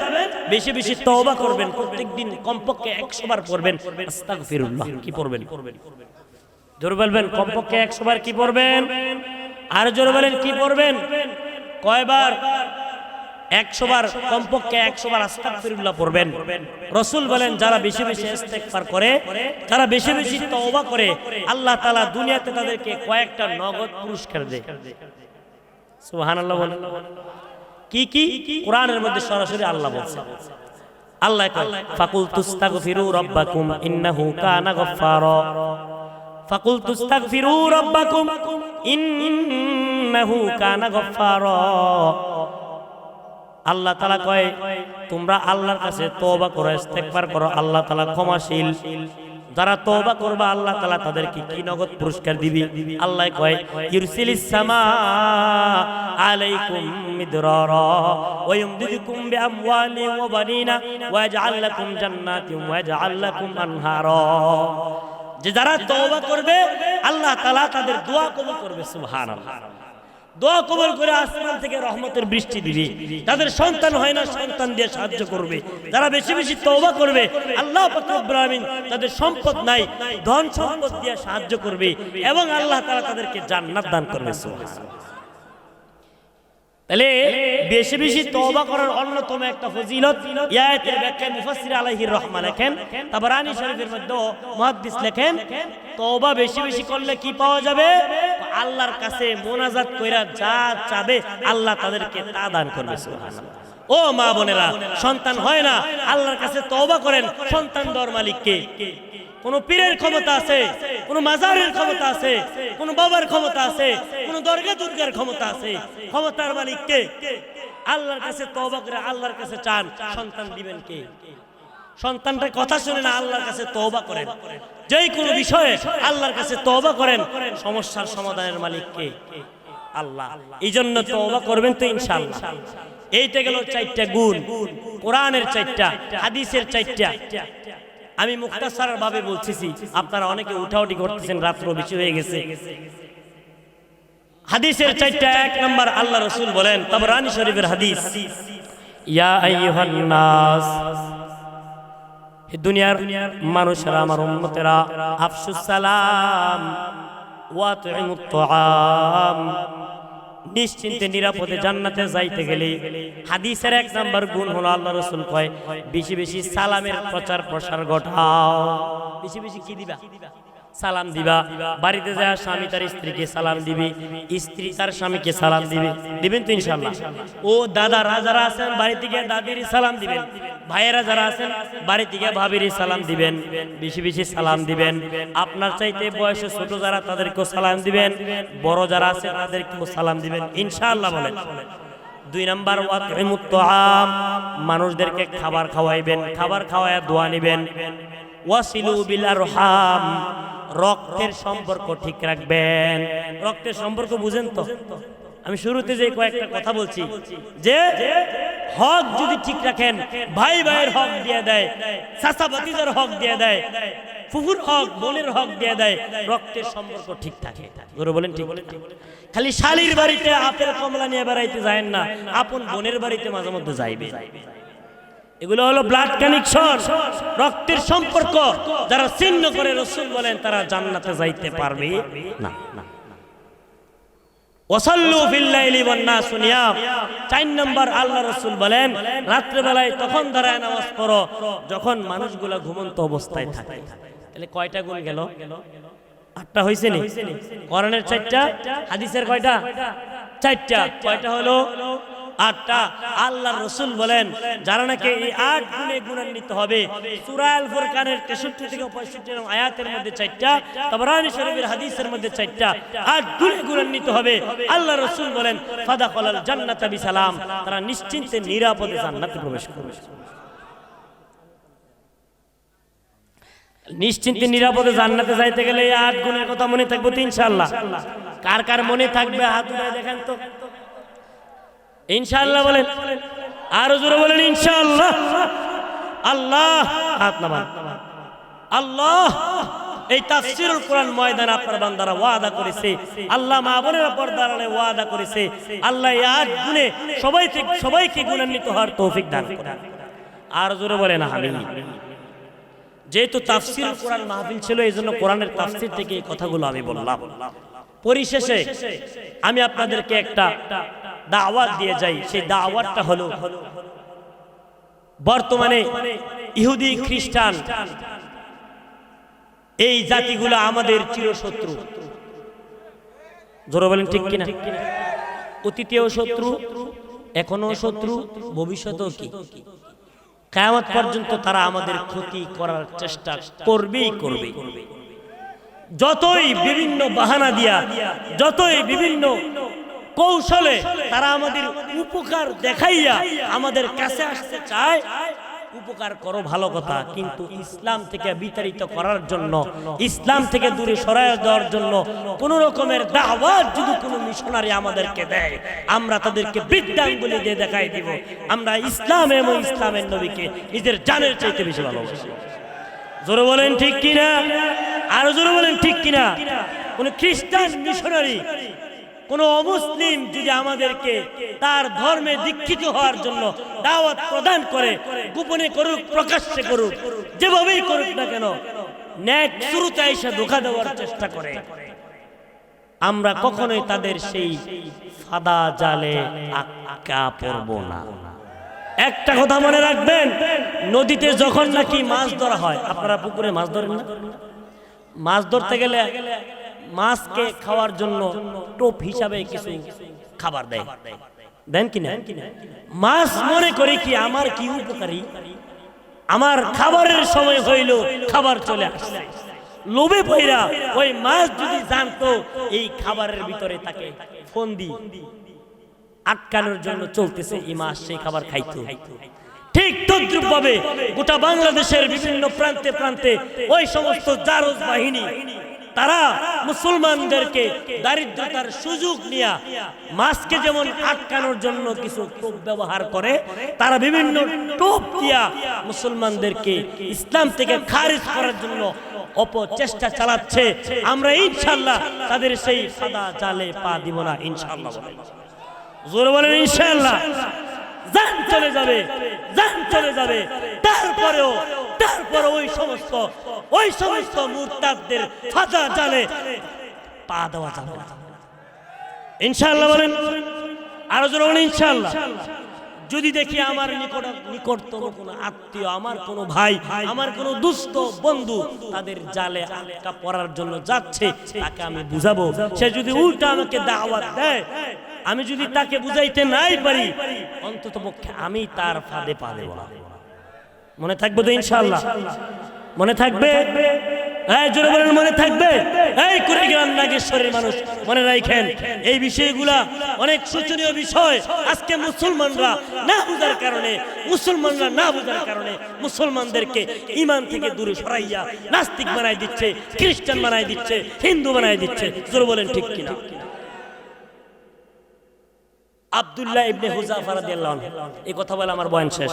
বেশি বেশি তওবা করবেন, প্রত্যেকদিন কমপক্ষে 100 বার পড়বেন আস্তাগফিরুল্লাহ। কি পড়বেন? জোরে বলবেন কমপক্ষে 100 বার কি পড়বেন? আর জোরে বলেন কি পড়বেন? কয়বার? 100 বার, কমপক্ষে 100 বার আস্তাগফিরুল্লাহ পড়বেন। রাসূল বলেন যারা বেশি বেশি ইস্তেগফার করে, যারা বেশি বেশি তওবা করে, আল্লাহ তাআলা দুনিয়াতে তাদেরকে কয়েকটা নগদ পুরস্কার দেয়। সুবহানাল্লাহ বলেন। কি কি? কোরআনের মধ্যে সরাসরি আল্লাহ বলছে। আল্লাহ কয় ফাকুল তুস্তাগফিরু রাব্বাকুম ইন্নাহু কানা গফফারা, ফাকুল তুস্তাগফিরু রাব্বাকুম ইন্নাহু কানা গফফারা। আল্লাহ তাআলা কয় তোমরা আল্লাহর কাছে তওবা করো, ইস্তেগফার করো, আল্লাহ তাআলা ক্ষমাশীল। যারা তওবা করবে আল্লাহ তাআলা তাদেরকে কি নগদ পুরস্কার দিবে? আল্লাহ কয় ইরসিলিস সামা আলাইকুম মিদরারা ওয়া ইমদিদুকুম বিআমওয়ালিন ওয়া বানিনা ওয়া ইয়াজআল লাকুম জান্নাতিন ওয়া ইয়াজআল লাকুম আনহারা। যে যারা তওবা করবে আল্লাহ তাআলা তাদের দোয়া কবুল করবে। সুবহানাল্লাহ। দোয়া কবুল করে আসমান থেকে রহমতের বৃষ্টি দিবে। তাদের সন্তান হয় না, সন্তান দিয়ে সাহায্য করবে। যারা বেশি বেশি তওবা করবে আল্লাহ পাক রব্বুল আলামিন, তাদের সম্পদ নাই, ধন সম্পদ দিয়ে সাহায্য করবে এবং আল্লাহ তাআলা তাদেরকে জান্নাত দান করবে। সুবহানাল্লাহ। তাহলে বেশি বেশি তওবা করার অন্যতম একটা ফজিলত এই আয়াতের ব্যাখ্যায় মুফাসসির আলাইহির রহমা লেখেন, তাবরানী শরীফের মধ্যে মুহাদ্দিস লেখেন তওবা বেশি বেশি করলে কি পাওয়া যাবে? আল্লাহর কাছে মোনাজাত কইরা যা চাবে আল্লাহ তাদেরকে তা দান করবে। সুবহানাল্লাহ। ও মা বোনেরা, সন্তান হয় না, আল্লাহর কাছে তওবা করেন। সন্তান দেওয়ার মালিক কে? কোন পীরের ক্ষমতা আছে, কোন মাজারের ক্ষমতা আছে, কোন বাবার ক্ষমতা আছে, কোন দরগা দুর্গার ক্ষমতা আছে? ক্ষমতার মালিক কে? আল্লাহর কাছে তওবা করে আল্লাহর কাছে চান, সন্তান দিবেন কে? সন্তানটা কথা শুনে না, আল্লাহর কাছে তওবা করেন। যেই কোনো বিষয়ে আল্লাহর কাছে তওবা করেন, সমস্যার সমাধানের মালিক কে? আল্লাহ। এই জন্য তওবা করবেন তো ইনশাআল্লাহ। এইটা গেল 4টা গুণ, কোরআনের 4টা, হাদিসের 4টা। আমি মুখতাসার ভাবে বলতেছি, আপনারা অনেকে উঠাউঠি করতেছেন, রাত্র বেশি হয়ে গেছে। হাদিসের 4টা। 1 নাম্বার, আল্লাহ রাসূল বলেন, তাবরানী শরীফের হাদিস, ইয়া আইয়ুহান নাস, এই দুনিয়ার মানুষেরা, আমার উম্মতেরা, আফসুস সালাম ওয়া তুইমুত তুআম, নিশ্চিন্তে নিরাপদে জান্নাতে যাইতে গেলে হাদিসের 1 নাম্বার গুণ হলো আল্লাহ রাসূল কয় বেশি বেশি সালামের প্রচার প্রসার ঘটাও। বেশি বেশি কি দিবা? সালাম দিবা। বাড়িতে যায় স্বামী তার স্ত্রীকে সালাম দিবে, স্ত্রী তার স্বামীকে সালাম দিবে। দিবেন তো ইনশাআল্লাহ? ও দাদারা যারা আছেন বাড়ি থেকে দাদির সালাম দিবেন, ভাইয়েরা যারা আছেন বাড়ি থেকে ভাবির সালাম দিবেন, বেশি বেশি সালাম দিবেন। আপনার চাইতে বয়সে ছোট যারা তাদেরকেও সালাম দিবেন, বড় যারা আছে তাদেরকেও সালাম দিবেন ইনশাআল্লাহ বলেন। 2 নাম্বার ওয়া তুইমুত তুআম, মানুষদেরকে খাবার খাওয়াইবেন, খাবার খাওয়ায়া দোয়া নেবেন। ওয়াসিলু বিল আরহাম, রক্তের সম্পর্ক ঠিক রাখবেন। রক্তের সম্পর্ক বুঝেন তো? আমি শুরুতে যে কয়েকটা কথা বলছি যে হক যদি ঠিক রাখেন, ভাই ভাইয়ের হক দিয়ে দেয়, চাচা ভাতিজার হক দিয়ে দেয়, ফুফুর হক বোনের হক দিয়ে দেয়, রক্তের সম্পর্ক ঠিক থাকে। জোরে বলেন ঠিক। খালি শালির বাড়িতে আপেল কমলা নিয়ে বেড়াইতে যায় না, আপন বোনের বাড়িতে মাঝে মধ্যে যাইবে। এগুলো হলো ব্লাড কানেকশন, রক্তের সম্পর্ক। যারা ছিন্ন করে রাসূল বলেন তারা জান্নাতে যাইতে পারবে না। ওয়াসাল্লু ফিল লাইলি ওয়ান নাসু নিয়াম, 4 নাম্বার আল্লাহ রাসূল বলেন রাত্রে বেলায় তখন দাঁড়ায় নামাজ পড়ো যখন মানুষগুলো ঘুমন্ত অবস্থায় থাকে। তাহলে কয়টা গুণ গেল? 8টা হইছে নি? কোরআনের 4টা, হাদিসের কয়টা? 4টা। কয়টা হলো? 8টা। আল্লাহর রাসূল বলেন যারা নাকি এই 8 গুণে গুণান্বিত হবে, সূরা আল ফুরকানের 63 থেকে 65 নং আয়াতের মধ্যে 4টা, তাবরানী শরীফের হাদিসের মধ্যে 4টা, 8 গুণে গুণান্বিত হবে। আল্লাহর রাসূল বলেন ফাদাখালাল জান্নাতা বিসালাম, তারা নিশ্চিন্তে নিরাপদে জান্নাতে প্রবেশ করবে। নিশ্চিন্তে নিরাপদে জান্নাতে যাইতে গেলে এই 8 গুণের কথা মনে থাকবে তো ইনশাআল্লাহ? কার কার মনে থাকবে হাত উঠায় দেখেন তো ইনশাআল্লাহ বলেন। আরো জোরে বলেন ইনশাআল্লাহ। আল্লাহ হাত নামান। আল্লাহ এই তাফসীরুল কোরআন ময়দান আপনার বান্দারা ওয়াদা করেছে, আল্লাহ মা বোনেরা পর্দার আড়ালে ওয়াদা করেছে, আল্লাহ এই 8 গুণে সবাইকে গুণান্বিত হওয়ার তৌফিক দান করেন। আর জোরে বলেন আমিন। যেহেতু তাফসীরুল কোরআন মাহফিল ছিল এইজন্য কোরআনের তাফসীর থেকে এই কথাগুলো আমি বললাম। পরিশেষে আমি আপনাদেরকে একটা দাওয়াত দিয়ে যাই। সেই দাওয়াতটা হলো বর্তমানে ইহুদি খ্রিস্টান এই জাতিগুলো আমাদের চিরশত্রু। জোরে বলেন ঠিক কিনা? অতীতেও শত্রু, এখনো শত্রু, ভবিষ্যতেও কি? কিয়ামত পর্যন্ত তারা আমাদের ক্ষতি করার চেষ্টা করবেই করবে। যতই বিভিন্ন বাহানা দিয়া, যতই বিভিন্ন কৌশলে তারা আমাদের উপকার দেখাইয়া আমাদের কাছে আসতে চায়, উপকার করো ভালো কথা, কিন্তু ইসলাম থেকে বিতাড়িত করার জন্য, ইসলাম থেকে দূরে সরায় দেওয়ার জন্য কোন রকমের দাওয়াত যদি কোনো মিশনারি আমাদেরকে দেয়, আমরা তাদেরকে বৃদ্ধাঙ্গুলি দিয়ে দেখাই দিব আমরা ইসলাম এবং ইসলামের নবীকে নিজের জানের চাইতে বেশি ভালোবাসি। জোরে বলেন ঠিক কিনা? আরো জোরে বলেন ঠিক কিনা? কোন খ্রিস্টান মিশনারি, কোন অমুসলিম যদি আমাদেরকে তার ধর্মে দীক্ষিত হওয়ার জন্য দাওয়াত প্রদান করে, গোপনে করুক প্রকাশ্যে করুক, যেভাবেই করুক না কেন, নেক শুরুতে এসে ধোঁকা দেওয়ার চেষ্টা করে, আমরা কখনোই তাদের সেই ফাঁদা জালে আটকা পড়ব না। একটা কথা মনে রাখবেন, নদীতে যখন নাকি মাছ ধরা হয়, আপনারা পুকুরে মাছ ধরেন না? মাছ ধরতে গেলে মাছকে খাওয়ার জন্য টোপ হিসাবে কিছু খাবার দেয়, দেন কিনা? মাছ মনে করে কি আমার কি উপকারী, আমার খাবারের সময় হইল, খাবার চলে আসছে, লোভে পইরা ওই মাছ যদি জানতো এই খাবারের ভিতরে তাকে ফন্দি আটকানোর জন্য চলতেছে, এই মাছ সেই খাবার খাইতো। ঠিক তদ্রুপ ভাবে গোটা বাংলাদেশের বিভিন্ন প্রান্তে প্রান্তে ওই সমস্ত জারজ বাহিনী তারা মুসলমানদেরকে দারিদ্রতার সুযোগ নিয়ে মাছকে যেমন আটকানোর জন্য কিছু টোপ ব্যবহার করে, তারা বিভিন্ন টোপ দিয়া মুসলমানদেরকে ইসলাম থেকে খারিজ করার জন্য অপচেষ্টা চালাচ্ছে। আমরা ইনশাআল্লাহ তাদের সেই ফাঁদা জালে পা দিব না ইনশাআল্লাহ। জোরে বলেন ইনশাআল্লাহ। জান চলে যাবে, জান চলে যাবে, তারপরেও তারপর ওই সমস্ত মুরতাদদের ফাঁদা জালে পা দেওয়া যাবে না। ইনশাআল্লাহ বলেন, আরো জোরে বলেন ইনশাআল্লাহ। যদি দেখি আমার নিকটতম কোনো আত্মীয়, আমার কোনো ভাই, আমার কোনো দুস্থ বন্ধু তাদের জালে আটকা পড়ার জন্য যাচ্ছে, তাকে আমি বুঝাবো। সে যদি উল্টা আমাকে দাওয়াত দেয়, আমি যদি তাকে বুঝাইতে নাই পারি, অন্তত পক্ষে আমি তার ফাঁদে পা দেব না। মনে থাকবে তো ইনশাআল্লাহ? মনে থাকবে? এই জোরে বলেন মনে থাকবে? এই কুড়িগ্রাম নাগেশ্বরের মানুষ মনে রাখেন, এই বিষয়গুলা অনেক শোচনীয় বিষয়। আজকে মুসলমানরা না বুঝার কারণে মুসলমানদেরকে ঈমান থেকে দূরে সরাইয়া নাস্তিক বানাই দিচ্ছে, খ্রিস্টান বানাই দিচ্ছে, হিন্দু বানাই দিচ্ছে। জোরে বলেন ঠিক কিনা? আব্দুল্লাহ ইবনে হুযাফা রাদিয়াল্লাহু আনহু, এই কথা বলে আমার বয়ান শেষ।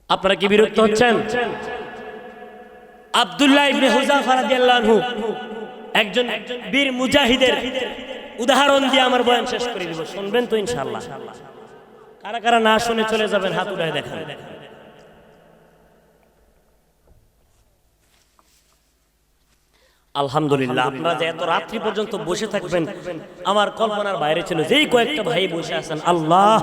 আপনারা কি বিরক্ত হচ্ছেন? আব্দুল্লাহ ইবনে হুযাফা রাদিয়াল্লাহু আনহু একজন বীর মুজাহিদের উদাহরণ দিয়ে আমার বয়ান শেষ করে দিব। শুনবেন তো ইনশাআল্লাহ? কারা কারা না শুনে চলে যাবেন হাত উঠায় দেখান। আলহামদুলিল্লাহ, আপনারা যে এত রাত্রি পর্যন্ত বসে থাকবেন আমার কল্পনার বাইরে ছিল। যেই কয়েকটা ভাই বসে আছেন, আল্লাহ,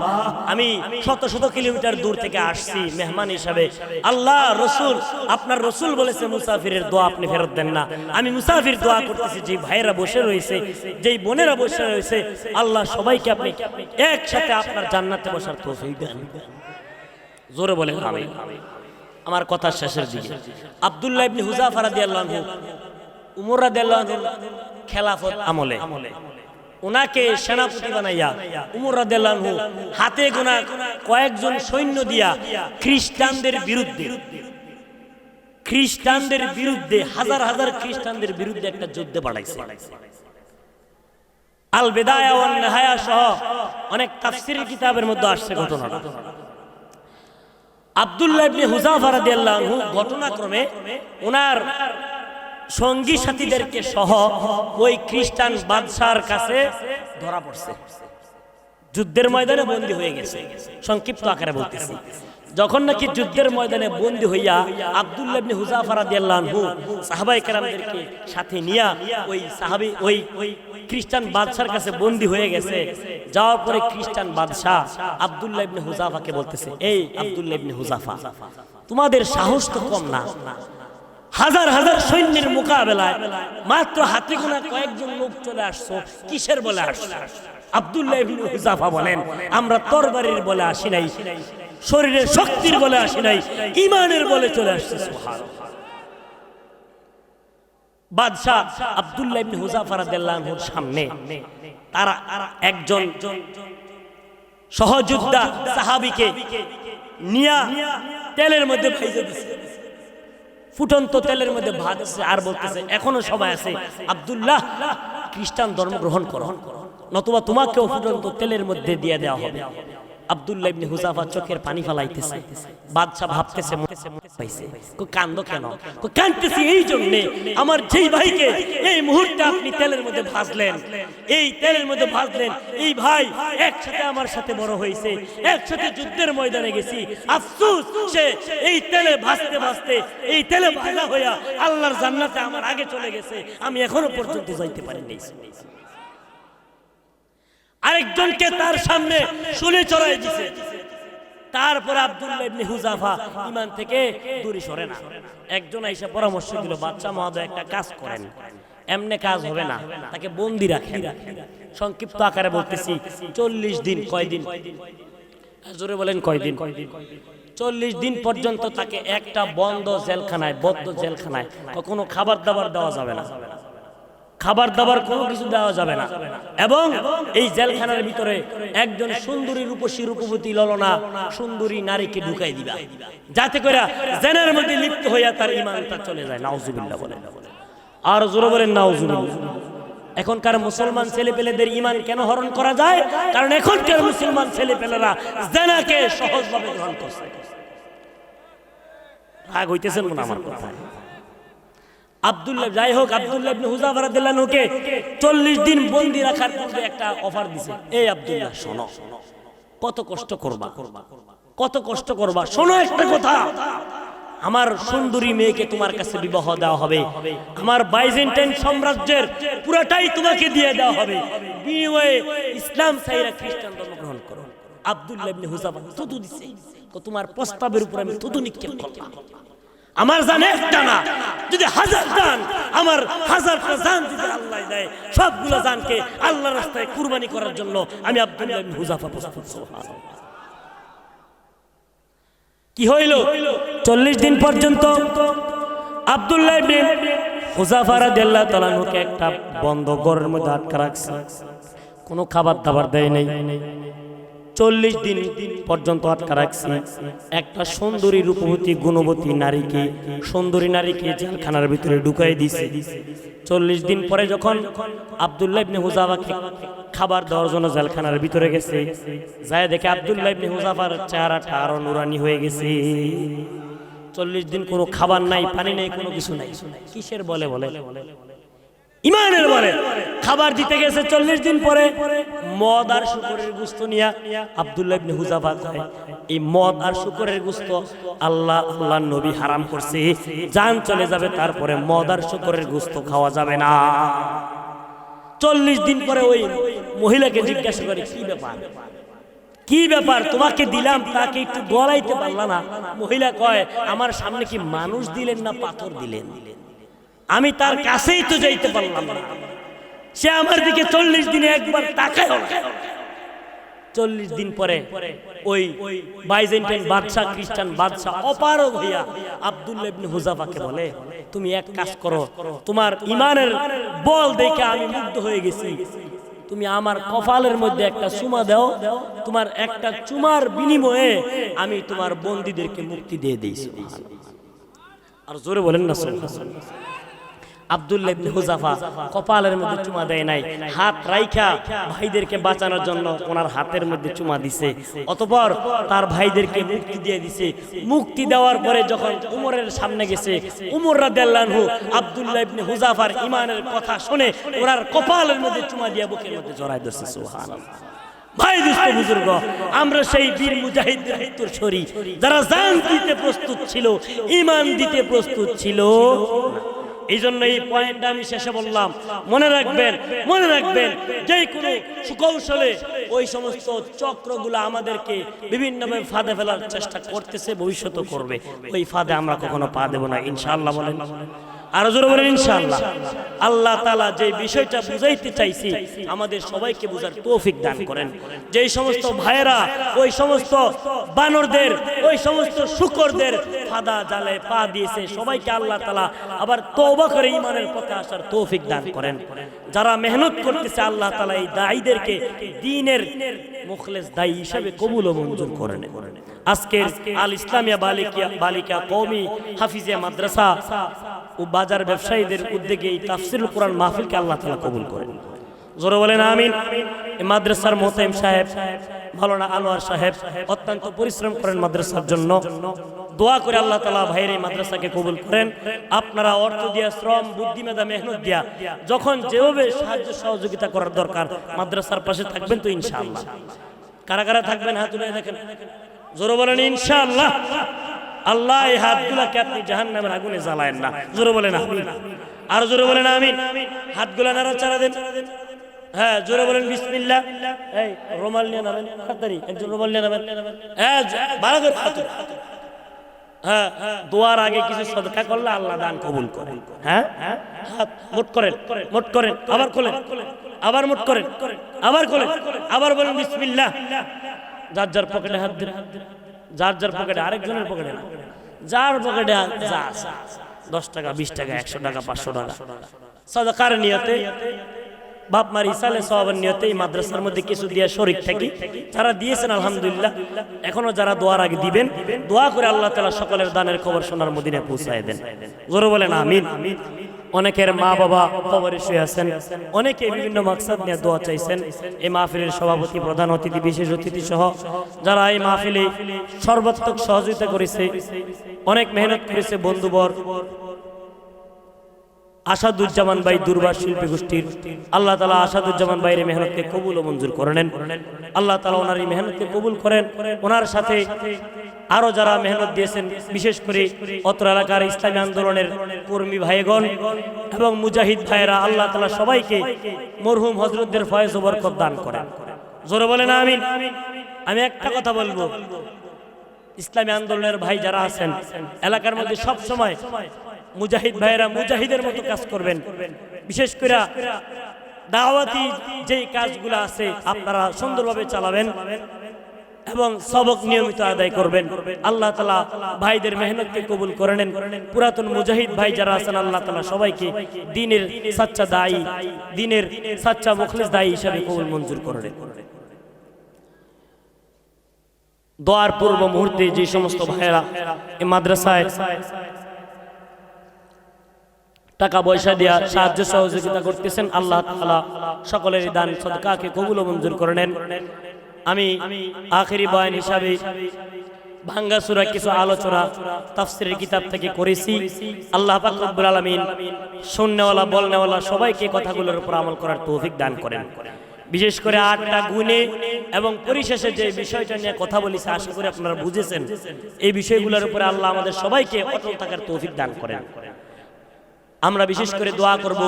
আমি শত শত কিলোমিটার দূর থেকে আসছি মেহমান হিসাবে। আল্লাহ, রসুল, আপনার রসুল বলেছে মুসাফিরের দোয়া আপনি ফেরত দেন না। আমি মুসাফির দোয়া করতেছি, যেই ভাইয়েরা বসে রয়েছে, যেই বোনেরা বসে রয়েছে, আল্লাহ সবাইকে আপনি একসাথে আপনার জান্নাতে বসার তৌফিক দেন। জোরে বলেন আমিন। আমার কথা শেষের দিকে, আব্দুল্লাহ ইবনে হুযাফা রাদিয়াল্লাহু আনহু উমর রাদিয়াল্লাহু আনহু খেলাফত আমলে ওনাকে সেনাপতি বানাইয়া উমর রাদিয়াল্লাহু আনহু হাতে গোনা কয়েকজন সৈন্য দিয়া খ্রিস্টানদের বিরুদ্ধে হাজার হাজার খ্রিস্টানদের বিরুদ্ধে একটা যুদ্ধ পাঠাইছে। আল বিদায়া ওয়ান নিহায়া সহ অনেক তাফসীরের কিতাবের মধ্যে আসছে ঘটনাটা। আব্দুল্লাহ ইবনে হুযাফা রাদিয়াল্লাহু আনহু ঘটনাক্রমে ওনার সঙ্গী সাথীদেরকে সহ ওই খ্রিস্টান বাদশার কাছে ধরা পড়ছে, যুদ্ধের ময়দানে বন্দী হয়ে গেছে। সংক্ষিপ্ত আকারে বলতেছি, যখন নাকি যুদ্ধের ময়দানে বন্দী হইয়া আব্দুল্লাহ ইবনে হুযাফা রাদিয়াল্লাহু আনহু সাহাবায়ে কেরামদেরকে সাথে নিয়া ওই খ্রিস্টান বাদশার কাছে বন্দী হয়ে গেছে। যাওয়ার পরে খ্রিস্টান বাদশা আব্দুল্লাহ ইবনে হুযাফাকে বলতেছে, এই আব্দুল্লাহ ইবনে হুযাফা, তোমাদের সাহস তো কম না, হাজার হাজার সৈন্যের মোকাবেলায় মাত্র হাতে গোনা কয়েকজন লোক চলে আসছো, কিসের বলে আসছো? আব্দুল্লাহ ইবনে হুযাফা বলেন, আমরা তরবারির বলে আসি নাই, শরীরের শক্তির বলে আসি নাই, ঈমানের বলে চলে আসছি। সুবহানাল্লাহ। বাদশা আব্দুল্লাহ ইবনে হুযাফা রাদিয়াল্লাহু আনহুর সামনে তারা একজন সহযোদ্ধা সাহাবীকে নিয়া তেলের মধ্যে ভাইজা দিছে, ফুটন্ত তেলের মধ্যে ভাজছে, আর বলতেছে এখনো সময় আছে, আব্দুল্লাহ খ্রিস্টান ধর্ম গ্রহণ করো, নতুবা তোমাকেও ফুটন্ত তেলের মধ্যে দিয়ে দেওয়া হবে। আব্দুল্লাহ ইবনে হুযাফা চোখের পানি ফেলাইতেছে। বাদশা ভাবতেছে, কান্দো কেন? কান্দতেছি এই জন্য, আমার যেই ভাইকে এই মুহূর্তে আপনি তেলের মধ্যে ভাজলেন, এই ভাই একসাথে আমার সাথে বড় হয়েছে, একসাথে যুদ্ধের ময়দানে গেছি, আফসোস সে এই তেলে ভাজতে ভাজতে এই তেলে ভাজা হইয়া আল্লাহর জান্নাতে আমার আগে চলে গেছে, আমি এখনো পর্যন্ত যাইতে পারিনি। আরেকজনকে তার সামনে শুলে চড়াই দিছে। তারপর আব্দুল্লাহ ইবনে হুযাফা ঈমান থেকে দূরে সরে না। একজন আইসা পরামর্শ দিল, বাদশা মহোদয় একটা কাজ করেন, এমনি কাজ হবে না, তাকে বন্দী রাখেন। সংক্ষিপ্ত আকারে বলতেছি, 40 দিন। কয়দিন? জোরে বলেন কয়দিন? 40 দিন পর্যন্ত তাকে একটা বদ্ধ জেলখানায় কোনো খাবার দাবার দেওয়া যাবে না, কোনো কিছু দেওয়া যাবে না। এবং এই জেলখানার ভিতরে একজন সুন্দরী রূপসী রূপবতী ললনা সুন্দরী নারীকে ঢুকাই দিবা, যাতে করে জেনার মধ্যে লিপ্ত হইয়া তার ঈমানটা চলে যায়। নাউজুবিল্লাহ বলেন, আর জোরে বলেন নাউজুবিল্লাহ। এখনকার মুসলমান ছেলেপেলেদের ঈমান কেন হরণ করা যায়? কারণ এখনকার মুসলমান ছেলেপেলেরা জেনাকে সহজভাবে গ্রহণ করছে। রাগ হইতেছেন মনে আমার কথা? আব্দুল্লাহ, যাই হোক, আব্দুল্লাহ ইবনে হুযাফা রাদিয়াল্লাহু আনহুকে 40 দিন বন্দী রাখার পূর্বে একটা অফার দিছে, এই আব্দুল্লাহ শোনো, কত কষ্ট করবা, কত কষ্ট করবা, শোনো একটা কথা, আমার সুন্দরী মেয়েকে তোমার কাছে বিবাহ দেওয়া হবে, আমার বাইজেন্টাইন সাম্রাজ্যের পুরোটাই তোমাকে দিয়ে দেওয়া হবে, বিনিময়ে ইসলাম ছাইরা খ্রিস্টান ধর্ম গ্রহণ করো। আব্দুল্লাহ ইবনে হুযাফা থুতু দিছে, তোমার প্রস্তাবের উপর আমি থুতু নিক্ষেপ করলাম, আমার জান একটা না, যদি 1000 জান, আমার 1000টা জান যদি আল্লাহ দেয়, সবগুলো জানকে আল্লাহর রাস্তায় কুরবানি করার জন্য আমি আব্দুল্লাহ ইবনে হুযাফা প্রস্তুত। সুবহানাল্লাহ। কি হইল? 40 দিন পর্যন্ত আব্দুল্লাহ ইবনে হুযাফা রাদিয়াল্লাহু তাআলা আনহুকে একটা বন্ধ ঘরের মধ্যে আটকে রাখছে, কোনো খাবার দাবার দেয় নাই। 40 দিন পর্যন্ত আটকা রাখছে। একটা সুন্দরী রূপবতী গুণবতী নারীকে, সুন্দরী নারীকে জেলখানার ভিতরে ঢুকাই দিছে। 40 দিন পরে যখন আব্দুল্লাহ ইবনে হুযাফাকে খাবার দেওয়ার জন্য জেলখানার ভিতরে গেছে, যায় দেখে আব্দুল্লাহ ইবনে হুযাফার চেহারাটা আরো নুরানি হয়ে গেছে। 40 দিন কোনো খাবার নাই, পানি নাই, কোনো কিছু নাই। কিসের বলে বলে ইমানের বলে খাবার দিতে গেছে। 40 দিন পরে মদ আর শুকরের গোশত নিয়া আব্দুল্লাহ ইবনে হুযাফা কয়, এই মদ আর শুকরের গোশত আল্লাহর নবী হারাম করছে, জান চলে যাবে, তারপরে মদ আর শুকরের গোশত খাওয়া যাবে না। 40 দিন পরে ওই মহিলাকে জিজ্ঞাসা করে, কি ব্যাপার, কি ব্যাপার, তোমাকে দিলাম, তাকে একটু গলাইতে পারলা না? মহিলা কয়, আমার সামনে কি মানুষ দিলেন না পাথর দিলেন? আমি তার কাছেই তো যাইতে পারলাম না, সে আমার দিকে 40 দিনে একবার তাকায় না। 40 দিন পরে ওই বাইজেন্টাইন বাদশা, খ্রিস্টান বাদশা অপারগ হইয়া আব্দুল্লাহ ইবনে হুযাফাকে বলে, তুমি এক কাজ করো, তোমার ইমানের বল দেখে আমি মুগ্ধ হয়ে গেছি, তুমি আমার কপালের মধ্যে একটা চুমা দাও, তোমার একটা চুমার বিনিময়ে আমি তোমার বন্দীদেরকে মুক্তি দিয়ে দিয়েছি। আর জোরে বলেন না সুবহানাল্লাহ। আব্দুল্লাহ ইবনে হুযাফা কপালের মধ্যে চুমা দেয় নাই, হাত রাইখা ভাইদেরকে বাঁচানোর জন্য ওনার হাতের মধ্যে চুমা দিছে, অতঃপর তার ভাইদেরকে মুক্তি দিয়ে দিছে। মুক্তি দেওয়ার পরে যখন উমরের সামনে গেছে, উমর রাদিয়াল্লাহু আনহু আব্দুল্লাহ ইবনে হুযাফার ঈমানের কথা শুনে ওনার কপালের মধ্যে চুমা দিয়ে বুকের মধ্যে জড়ায় ধরছে। সুবহানাল্লাহ। ভাই দুষ্ট বুজুর্গ, আমরা সেই বীর মুজাহিদদের উত্তরসূরি, যারা জান দিতে প্রস্তুত ছিল, ঈমান দিতে প্রস্তুত ছিল। এই জন্য এই পয়েন্টটা আমি শেষে বললাম, মনে রাখবেন, মনে রাখবেন, যে কোনো সুকৌশলে ওই সমস্ত চক্রগুলো আমাদেরকে বিভিন্নভাবে ফাঁদে ফেলার চেষ্টা করতেছে, ভবিষ্যতে করবে, ওই ফাঁদে আমরা কখনো পা দেব না ইনশাআল্লাহ। বলেন আরো জোরে বলেন ইনশাআল্লাহ। আল্লাহ তাআলা যে বিষয়টা বুঝাইতে চাইছি আমাদের সবাইকে বুঝার তৌফিক দান করেন। যেই সমস্ত ভাইয়েরা ওই সমস্ত বানরদের, ওই সমস্ত শুকরদের ফাঁদা জালে পা দিয়েছে, সবাইকে আল্লাহ তাআলা আবার তওবা করে ঈমানের পথে আসার তৌফিক দান করেন। যারা মেহনত করতেছে আল্লাহ তাআলা এই দায়ীদেরকে দ্বীনের মুখলেস দায়ী হিসেবে কবুল ও মঞ্জুর করেন। আজকের আল ইসলামিয়া বালিকা কওমি হাফিজিয়া মাদ্রাসা ও বাজার ব্যবসায়ীদের উদ্যোগে এই তাফসীরুল কোরআন মাহফিলকে আল্লাহ তাআলা কবুল করেন। জোরে বলেন আমিন। এই মাদ্রাসার মোহতামিম সাহেব মাওলানা আনোয়ার সাহেব অত্যন্ত পরিশ্রম করেন মাদ্রাসার জন্য। দোয়া করে আল্লাহ তাআলা ভাইয়ের এই মাদ্রাসাকে কবুল করেন। আপনারা অর্থ দিয়া, শ্রম, বুদ্ধিমেধা, মেহনত দিয়া যখন যেভাবে সাহায্য সহযোগিতা করার দরকার মাদ্রাসার পাশে থাকবেন তো ইনশাআল্লাহ। কারা কারা থাকবেন হাত তুলে দেখেন। জোরে বলেন ইনশাআল্লাহ। আল্লাহ এই হাতগুলাকে আপনি জাহান্নামের আগুনে জ্বালায়েন না। জোরে বলেন আমিন। আর জোরে বলেন আমিন। হাতগুলা নাড়াচাড়া দেন। হ্যাঁ, জোরে বলেন বিসমিল্লাহ। এই রুমাল নিয়ে নামেন তাড়াতাড়ি, একজন রুমাল নিয়ে নামেন। হ্যাঁ, ভালো করে হাত। হ্যাঁ, দোয়ার আগে কিছু সদকা করলে আল্লাহ দান কবুল করেন। হ্যাঁ, হাত মুট করেন, মুট করেন, আবার খোলেন, আবার মুট করেন, আবার খোলেন, আবার বলেন বিসমিল্লাহ। যার যার পকেটে হাত দেন, যার যার পকেটে, আরেকজনের পকেটে না, যার পকেটে যা আছে 10 টাকা, 20 টাকা, 100 টাকা, 500 টাকা সাদাকার নিয়তে, বাপ মার ইসালে সওয়াবের নিয়তে এই মাদ্রাসার মধ্যে কিছু দিয়ে শরীক থাকি। যারা দিয়েছেন আলহামদুলিল্লাহ, এখনো যারা দোয়ার আগে দিবেন, দোয়া করে আল্লাহ তাআলা সকলের দানের খবর সোনার মদিনায় পৌঁছায় দেন। জোরে বলেন আমিন। অনেকের মা বাবা কবরে শুয়ে আছেন, অনেকে বিভিন্ন মাকসাদ নিয়ে দোয়া চাইছেন। এই মাহফিলের সভাপতি, প্রধান অতিথি, বিশেষ অতিথি সহ যারা এই মাহফিলে সর্বাত্মক সহযোগিতা করেছে, অনেক মেহনত করেছে, বন্ধুবর আসাদুজ্জামান ভাই দুর্বার শিল্পী গোষ্ঠীর আল্লাহ তাআলা আসাদুজ্জামান ভাইয়ের মেহনতকে কবুল ও মঞ্জুর করে নেন। আল্লাহ তাআলা ওনার এই মেহনতকে কবুল করেন। ওনার সাথে আরো যারা মেহনত দিয়েছেন, বিশেষ করে অত্র এলাকার ইসলামী আন্দোলনের কর্মী ভাইগণ এবং মুজাহিদ ভাইয়েরা, আল্লাহ তাআলা সবাইকে মরহুম হযরতদের ফয়েজ ও বরকত দান করেন। জোরে বলেন আমিন। আমি একটা কথা বলবো, ইসলামী আন্দোলনের ভাই যারা আছেন এলাকার মধ্যে সব সময় মুজাহিদ ভাইয়েরা মুজাহিদের মতো কাজ করবেন। বিশেষ করে দাওয়াতি যেই কাজগুলো আছে আপনারা সুন্দরভাবে চালাবেন এবং সবক নিয়মিত আদায় করবেন। আল্লাহ তাআলা ভাইদের মেহনতকে কবুল করে নেন। পুরাতন মুজাহিদ ভাই যারা আছেন আল্লাহ তাআলা সবাইকে দ্বীনের সাচ্চা দায়ী, দ্বীনের সাচ্চা মুখলিস দায়ী হিসেবে কবুল মঞ্জুর করে নেন। দোয়ার পূর্ব মুহূর্তে যে সমস্ত ভাইয়েরা এই মাদ্রাসায় টাকা পয়সা দিয়া সাহায্য সহযোগিতা করতেছেন, আল্লাহ তাআলা সকলের দান সদকাকে কবুল ও মঞ্জুর করে নেন। আমি আখেরি বয়ান হিসাবে ভাঙ্গা সূরা কিছু আলোচনা তাফসীরের কিতাব থেকে করেছি। আল্লাহ পাক রব্বুল আলামিন শুননেওয়ালা বলনেওয়ালা সবাইকে কথাগুলোর উপর আমল করার তৌফিক দান করেন। বিশেষ করে 8টা গুণে এবং পরিশেষে যে বিষয়টা নিয়ে কথা বলেছি আশা করি আপনারা বুঝেছেন। এই বিষয়গুলোর উপরে আল্লাহ আমাদের সবাইকে অটল থাকার তৌফিক দান করেন। আমরা বিশেষ করে দোয়া করব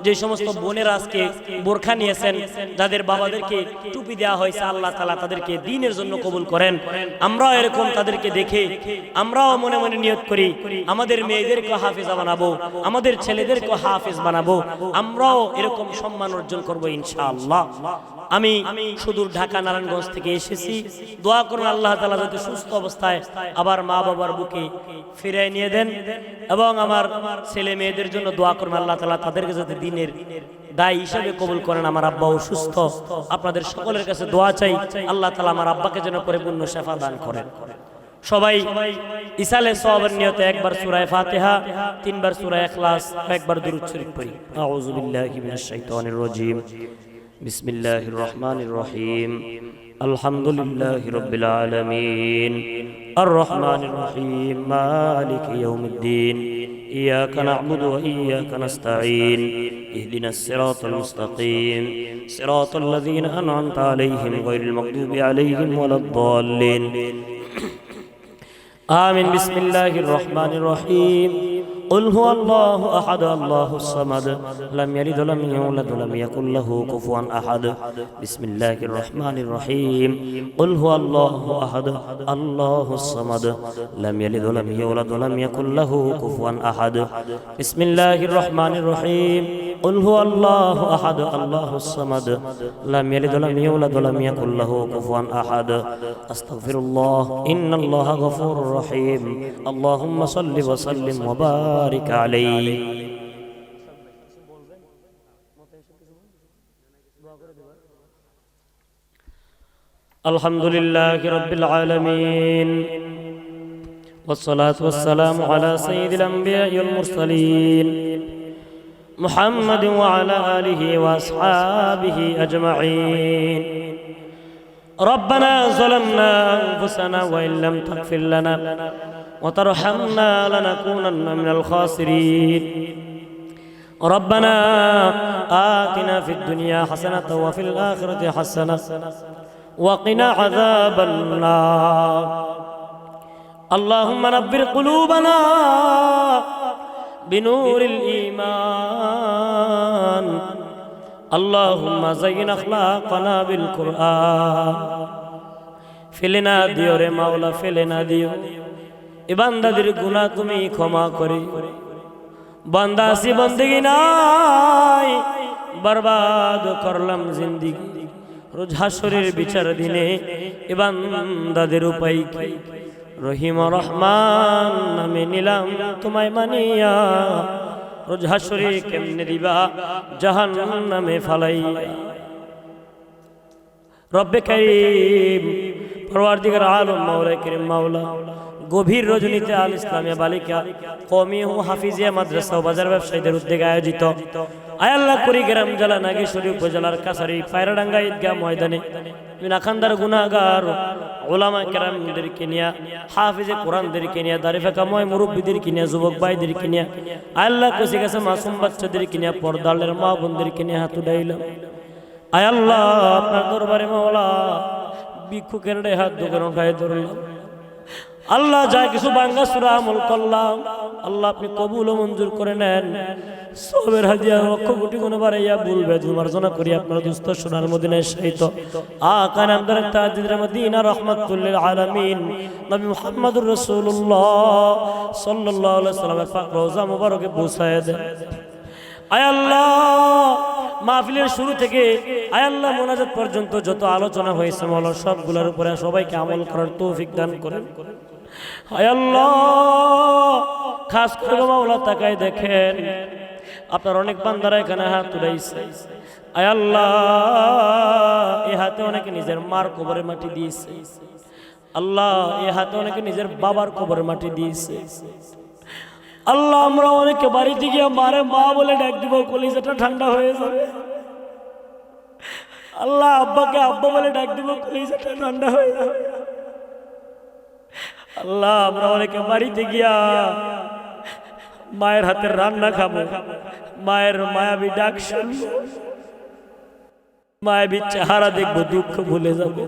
যে সমস্ত বোনেরা আজকে বোরখা নিয়েছেন, যাদের বাবাদেরকে টুপি দেওয়া হয়েছে, আল্লাহ তাআলা তাদেরকে দ্বীনের জন্য কবুল করেন। আমরাও এরকম তাদেরকে দেখে আমরাও মনে মনে নিয়ত করি আমাদের মেয়েদেরকে হাফেজা বানাবো, আমাদের ছেলেদেরকে হাফেজ বানাবো, আমরাও এরকম সম্মান অর্জন করব ইনশাআল্লাহ। আমি সুদূর ঢাকা নারায়ণগঞ্জ থেকে এসেছি। দোয়া করুন আল্লাহ তাআলা যাতে সুস্থ অবস্থায় আবার মা বাবার বুকে ফিরিয়ে নিয়ে দেন এবং আমার ছেলে মেয়েদের জন্য দোয়া করুন আল্লাহ তাআলা তাদেরকে যাতে দ্বীনের দায়ী হিসেবে কবুল করেন। আমার আব্বা অসুস্থ, আপনাদের সকলের কাছে দোয়া চাই আল্লাহ তাআলা আমার আব্বাকে যেন পরিপূর্ণ শিফা দান করেন। সবাই ইসালে সওয়াবের নিয়তে একবার সূরা ফাতিহা, 3বার সূরা ইখলাস, একবার দুরূদ শরীফ পড়ি। আউযু বিল্লাহি মিনাশ শাইতানির রাজীম। বিসমিল্লাহির রহমানির রহিম। আলহামদুলিল্লাহি রাব্বিল আলামিন। আর রহমানির রহিম। মালিকি ইয়াউমিদ্দিন। ইয়াকা না'বুদু ওয়া ইয়াকা নাস্তাঈন। ইহদিনাস সিরাতাল মুস্তাকিম। সিরাতাল লাযীনা আন'আমতা আলাইহিম গায়রিল মাগদুবি আলাইহিম ওয়ালাদ-দাল্লিন। آمين. بسم الله الرحمن الرحيم. قل هو الله أحد الله الصمد لم يلد ولم يولد ولم يكن له كفوا أحد. بسم الله الرحمن الرحيم. قل هو الله أحد الله الصمد لم يلد ولم يولد ولم يكن له كفوا أحد. بسم الله الرحمن الرحيم. قل هو الله أحد الله الصمد لم يلد ولم يولد ولم يكن له كفوا أحد. أستغفر الله إن الله غفور رحيم. اللهم صل وسلم وبارك عليه. الحمد لله رب العالمين والصلاة والسلام على سيد الأنبياء والمرسلين محمد وعلى آله وأصحابه أجمعين. ربنا ظلمنا أنفسنا وإن لم تغفر لنا وترحمنا لنكونن من الخاسرين. ربنا آتنا في الدنيا حسنة وفي الآخرة حسنة وقنا عذاب النار. اللهم نبر قلوبنا بنور الإيمان. اللهم زين أخلاقنا بالقرآن. ফেলে দিও রে মাওলা, ফেলে না দিও। এ বান্দাদের গুনাহ তুমি ক্ষমা করে। বান্দা আসি বন্দেগি নাই, বরবাদ করলাম জিন্দেগি। রোজ হাসরের বিচার দিনে এ বান্দাদের উপায় কি? রহিম রহমান নামে নিলাম তোমায় মানিয়া। রোজ হাসরে কেমনে দিবা জাহান্নামে ফালাইয়া। রব্বে কারীম পরওয়ারদিগার আলম মাওলা করিম মাওলা গভীর রজনীতে আল ইসলামিয়া বালিকা কওমি ও হাফিজিয়া মাদ্রাসা ও বাজার ব্যবসায়ীদের উদ্যোগে আয়োজিত আয় আল্লাহ কুড়িগ্রাম জেলা নাগেশ্বরী উপজেলার কাছারি পায়রাডাঙ্গা ঈদগাহ ময়দানে নাখান্দার গুনাহগার ওলামা কেরামদেরকে নিয়ে হাফিজে কোরআনদেরকে নিয়ে দাড়িফাকাময় মুরব্বীদেরকে নিয়ে যুবক ভাইদেরকে নিয়ে আল্লাহ কুসি গেছে মাসুম বাচ্চাদেরকে নিয়ে পর্দালের মা বোনদেরকে নিয়ে হাত উঠাইলাম। আয় আল্লাহ আপনার দরবারে মাওলা ভিক্ষুকের হাত দুজন উঠাই ধরলাম। আল্লাহ যা কিছু বাঙ্গা সূরা আমল করলাম আল্লাহ আপনি কবুল ও মঞ্জুর করে নেন। সবের হাদিয়া লক্ষ কোটি গুণ বাড়াইয়া বলবে মার্জনা করি আপনার দুস্থ সোনার মদিনায় শাহিত আকা নামদার তাজদির মদিনা রাহমাতুল লিল আলামিন নবী মুহাম্মদুর রাসূলুল্লাহ সাল্লাল্লাহু আলাইহি সাল্লামের পাক রওজা মুবারকে পৌঁছায় দেন। আয় আল্লাহ মাহফিলের শুরু থেকে আয় আল্লাহ মোনাজাত পর্যন্ত যত আলোচনা হয়েছে মাওলা সবগুলোর উপরে সবাইকে আমল করার তৌফিক দান করেন। আয় আল্লাহ খাস করে মাওলা তাকায় দেখেন আপনার অনেক বান্দারা এখানে হাত তুলাইছে। আয় আল্লাহ এই হাতে অনেকে নিজের মার কবরে মাটি দিয়েছে। আল্লাহ এই হাতে অনেকে নিজের বাবার কবরে মাটি দিয়েছে। আল্লাহ আমরা অনেকে বাড়িতে গিয়ে মারে মা বলে ডাক দিব কলিজাটা ঠান্ডা হয়ে যাবে। আল্লাহ আব্বাকে আব্বা বলে ডাক দিব কলিজাটা ঠান্ডা হয়ে যাবে। আল্লাহ আমরা অনেকে বাড়িতে গিয়া মায়ের হাতের রান্না খাবো, মায়ের মায়াবী ডাক শুনবো, মায়াবী চেহারা দেখবো, দুঃখ ভুলে যাবো।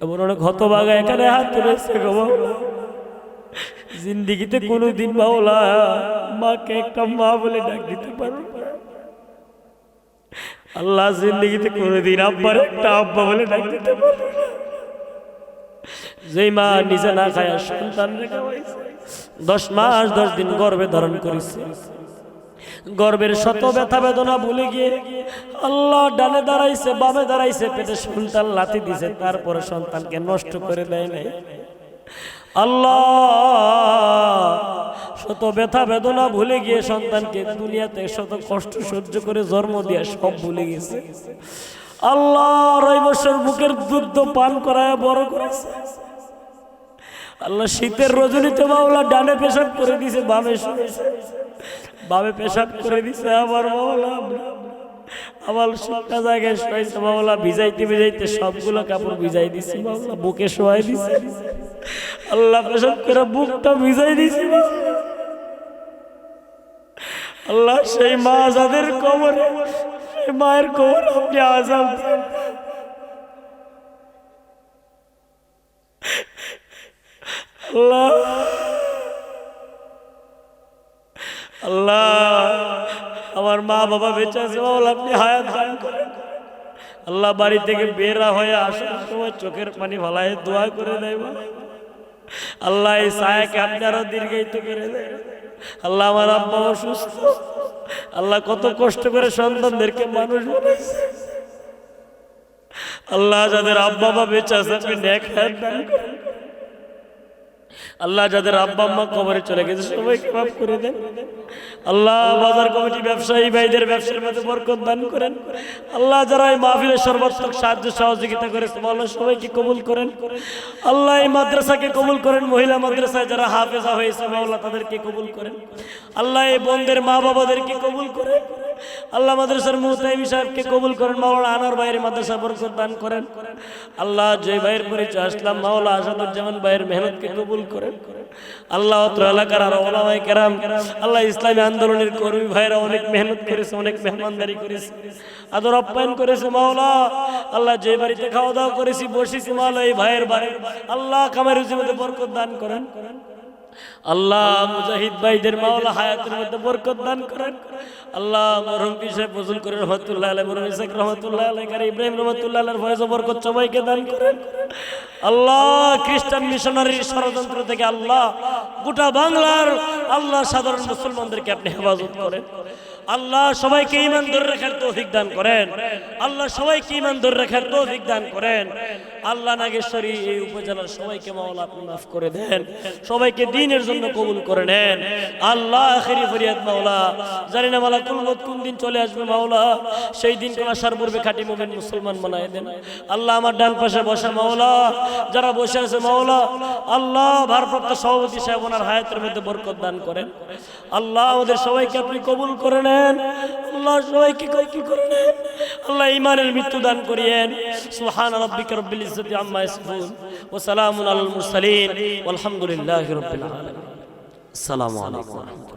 এমন অনেক হতভাগা এখানে হাত তুলেছে গো। জিন্দিগিতে কোনোদিন মাওলা মাকে একটা মা বলে ডাক দিতে পারো আল্লাহ, জিন্দিগিতে কোনোদিন আব্বার একটা আব্বা বলে ডাক দিতে পারো। যেই মা নিজে না খায় সন্তান রেখে 10 মাস 10 দিন গর্ভে ধারণ করেছে, গর্বের শত ব্যথা বেদনা ভুলে গিয়ে আল্লাহ ডানে দাঁড়াইছে বামে দাঁড়াইছে, পেটে সন্তান লাথি দিছে, তারপরে সন্তানকে নষ্ট করে দেয় নাই। আল্লাহ শত ব্যথা বেদনা ভুলে গিয়ে সন্তানকে দুনিয়াতে শত কষ্ট সহ্য করে জন্ম দিয়ে সব ভুলে গেছে। আল্লাহ 2 বছর বুকের দুধ পান করায় বড় করেছে। আল্লাহ শীতের রজনীতে মাওলা ডানে পেশাব করে দিছে, বামে শুয়েছে, বামে পেশাব করে দিছে। আবার মাওলা আমার সবটা জায়গায় শুয়েছে মাওলা, ভিজাইতে ভিজাইতে সবগুলো কাপড় ভিজাই দিছি মাওলা, বুকে শোয়াই দিছে। আল্লাহ পেশাব করে বুকটা ভিজাই দিছি। আল্লাহ সেই মা যাদের কবরে, সেই মায়ের কবর আপনি আযাব দেন। আল্লাহ আল্লাহ আমার মা বাবা বেঁচে আছে মাওলা, আপনি হায়াত দান করেন। আল্লাহ বাড়ি থেকে বেরা হয়ে আসার সময় চোখের পানি ফলায় দোয়া করে দেয়। আল্লাহ এই ছায়াকে আপনি আরো দীর্ঘায়িত করে দেয়। আল্লাহ আমার আব্বা অসুস্থ, আল্লাহ কত কষ্ট করে সন্তানদেরকে মানুষ বানাইছে। আল্লাহ যাদের আব্বা মা বেঁচে আছে আপনি নেক হায়াত দান করেন। আল্লাহ যাদের আব্বা আম্মা কবরে চলে গেছে সবাইকে মাফ করে দেন। আল্লাহ বাজার কমিটি ব্যবসায়ী ভাইদের ব্যবসার মধ্যে বরকত দান করেন। আল্লাহ যারা এই মাহফিলে সর্বাত্মক সাহায্য সহযোগিতা করেছে আল্লাহ সবাইকে কবুল করেন। আল্লাহ এই মাদ্রাসাকে কবুল করেন, মহিলা মাদ্রাসায় যারা হাফেজা হয়েছে আল্লাহ তাদেরকে কবুল করেন। আল্লাহ এই বোনদের মা বাবাদেরকে কবুল করেন। আল্লাহ মাদ্রাসার মুহতামিম সাহেবকে কবুল করেন। মাওলানা আনোয়ার ভাইয়ের মাদ্রাসা বরকত দান করেন। আল্লাহ যে ভাইয়ের পরিচয় আসলাম মাওলানা আসাদুজ্জামান ভাইয়ের মেহনতকে কবুল করেন। আল্লাহ অত্র এলাকার আরো ওলামায়ে কেরাম, আল্লাহ ইসলামী আন্দোলনের কর্মী ভাইরা অনেক মেহনত করেছে, অনেক মেহমানদারি করেছে, আদর আপ্যায়ন করেছে মাওলা। আল্লাহ যে বাড়িতে খাওয়া দাওয়া করেছি বসেছি মাওলা এই ভাইয়ের বাড়ি, আল্লাহ কামার রুজির মধ্যে বরকত দান করেন। আল্লাহ মুজাহিদ ভাইদের মাওলা হায়াতের মধ্যে বরকত দান করেন। আল্লাহ মরহুম পীর সাহেব ফজল করিম রহমাতুল্লাহ আলাইহি, মরহুম ইসাক রহমাতুল্লাহ আলাইহি, কারি ইব্রাহিম রহমাতুল্লাহ আলাইহির ফয়েজ ও বরকত সবাইকে দান করেন। আল্লাহ খ্রিস্টান মিশনারির ষড়যন্ত্র থেকে আল্লাহ গোটা বাংলার আল্লাহ সাধারণ মুসলমানদেরকে আপনি হেফাজত করেন। আল্লাহ সবাইকে ঈমান ধরে রাখার তৌফিক দান করেন। আল্লাহ সবাইকে ঈমান ধরে রাখার তৌফিক দান করেন। আল্লাহ নাগেশ্বরী এই উপজেলার সবাইকে মাওলা আপনি মাফ করে দেন, সবাইকে দ্বীনের জন্য কবুল করে নেন। আল্লাহ আখেরি ফরিয়াদ মাওলা, জানি না মালাকুল মউত কোন দিন চলে আসবে মাওলা, সেই দিন কোন আসার পূর্বে খাঁটি মুমিন মুসলমান বানায় দেন। আল্লাহ আমার ডান পাশে বসা মাওলা, যারা বসে আছে মাওলা, আল্লাহ ভারপ্রাপ্ত সভাপতি সাহেব ওনার হায়াতের মধ্যে বরকত দান করেন। আল্লাহ আমাদের সবাইকে আপনি কবুল করে নেন। আল্লাহ সবাইকে কবুল করে নেন। আল্লাহ ঈমানের মৃত্যু দান করিয়েন। সুবহান রাব্বিকা রব্বিল ইজ্জাতি আম্মা ইয়াসিফুন ওয়া সালামুন আলাল মুরসালিন ওয়ালহামদুলিল্লাহি রাব্বিল আলামিন। আসসালামু আলাইকুম।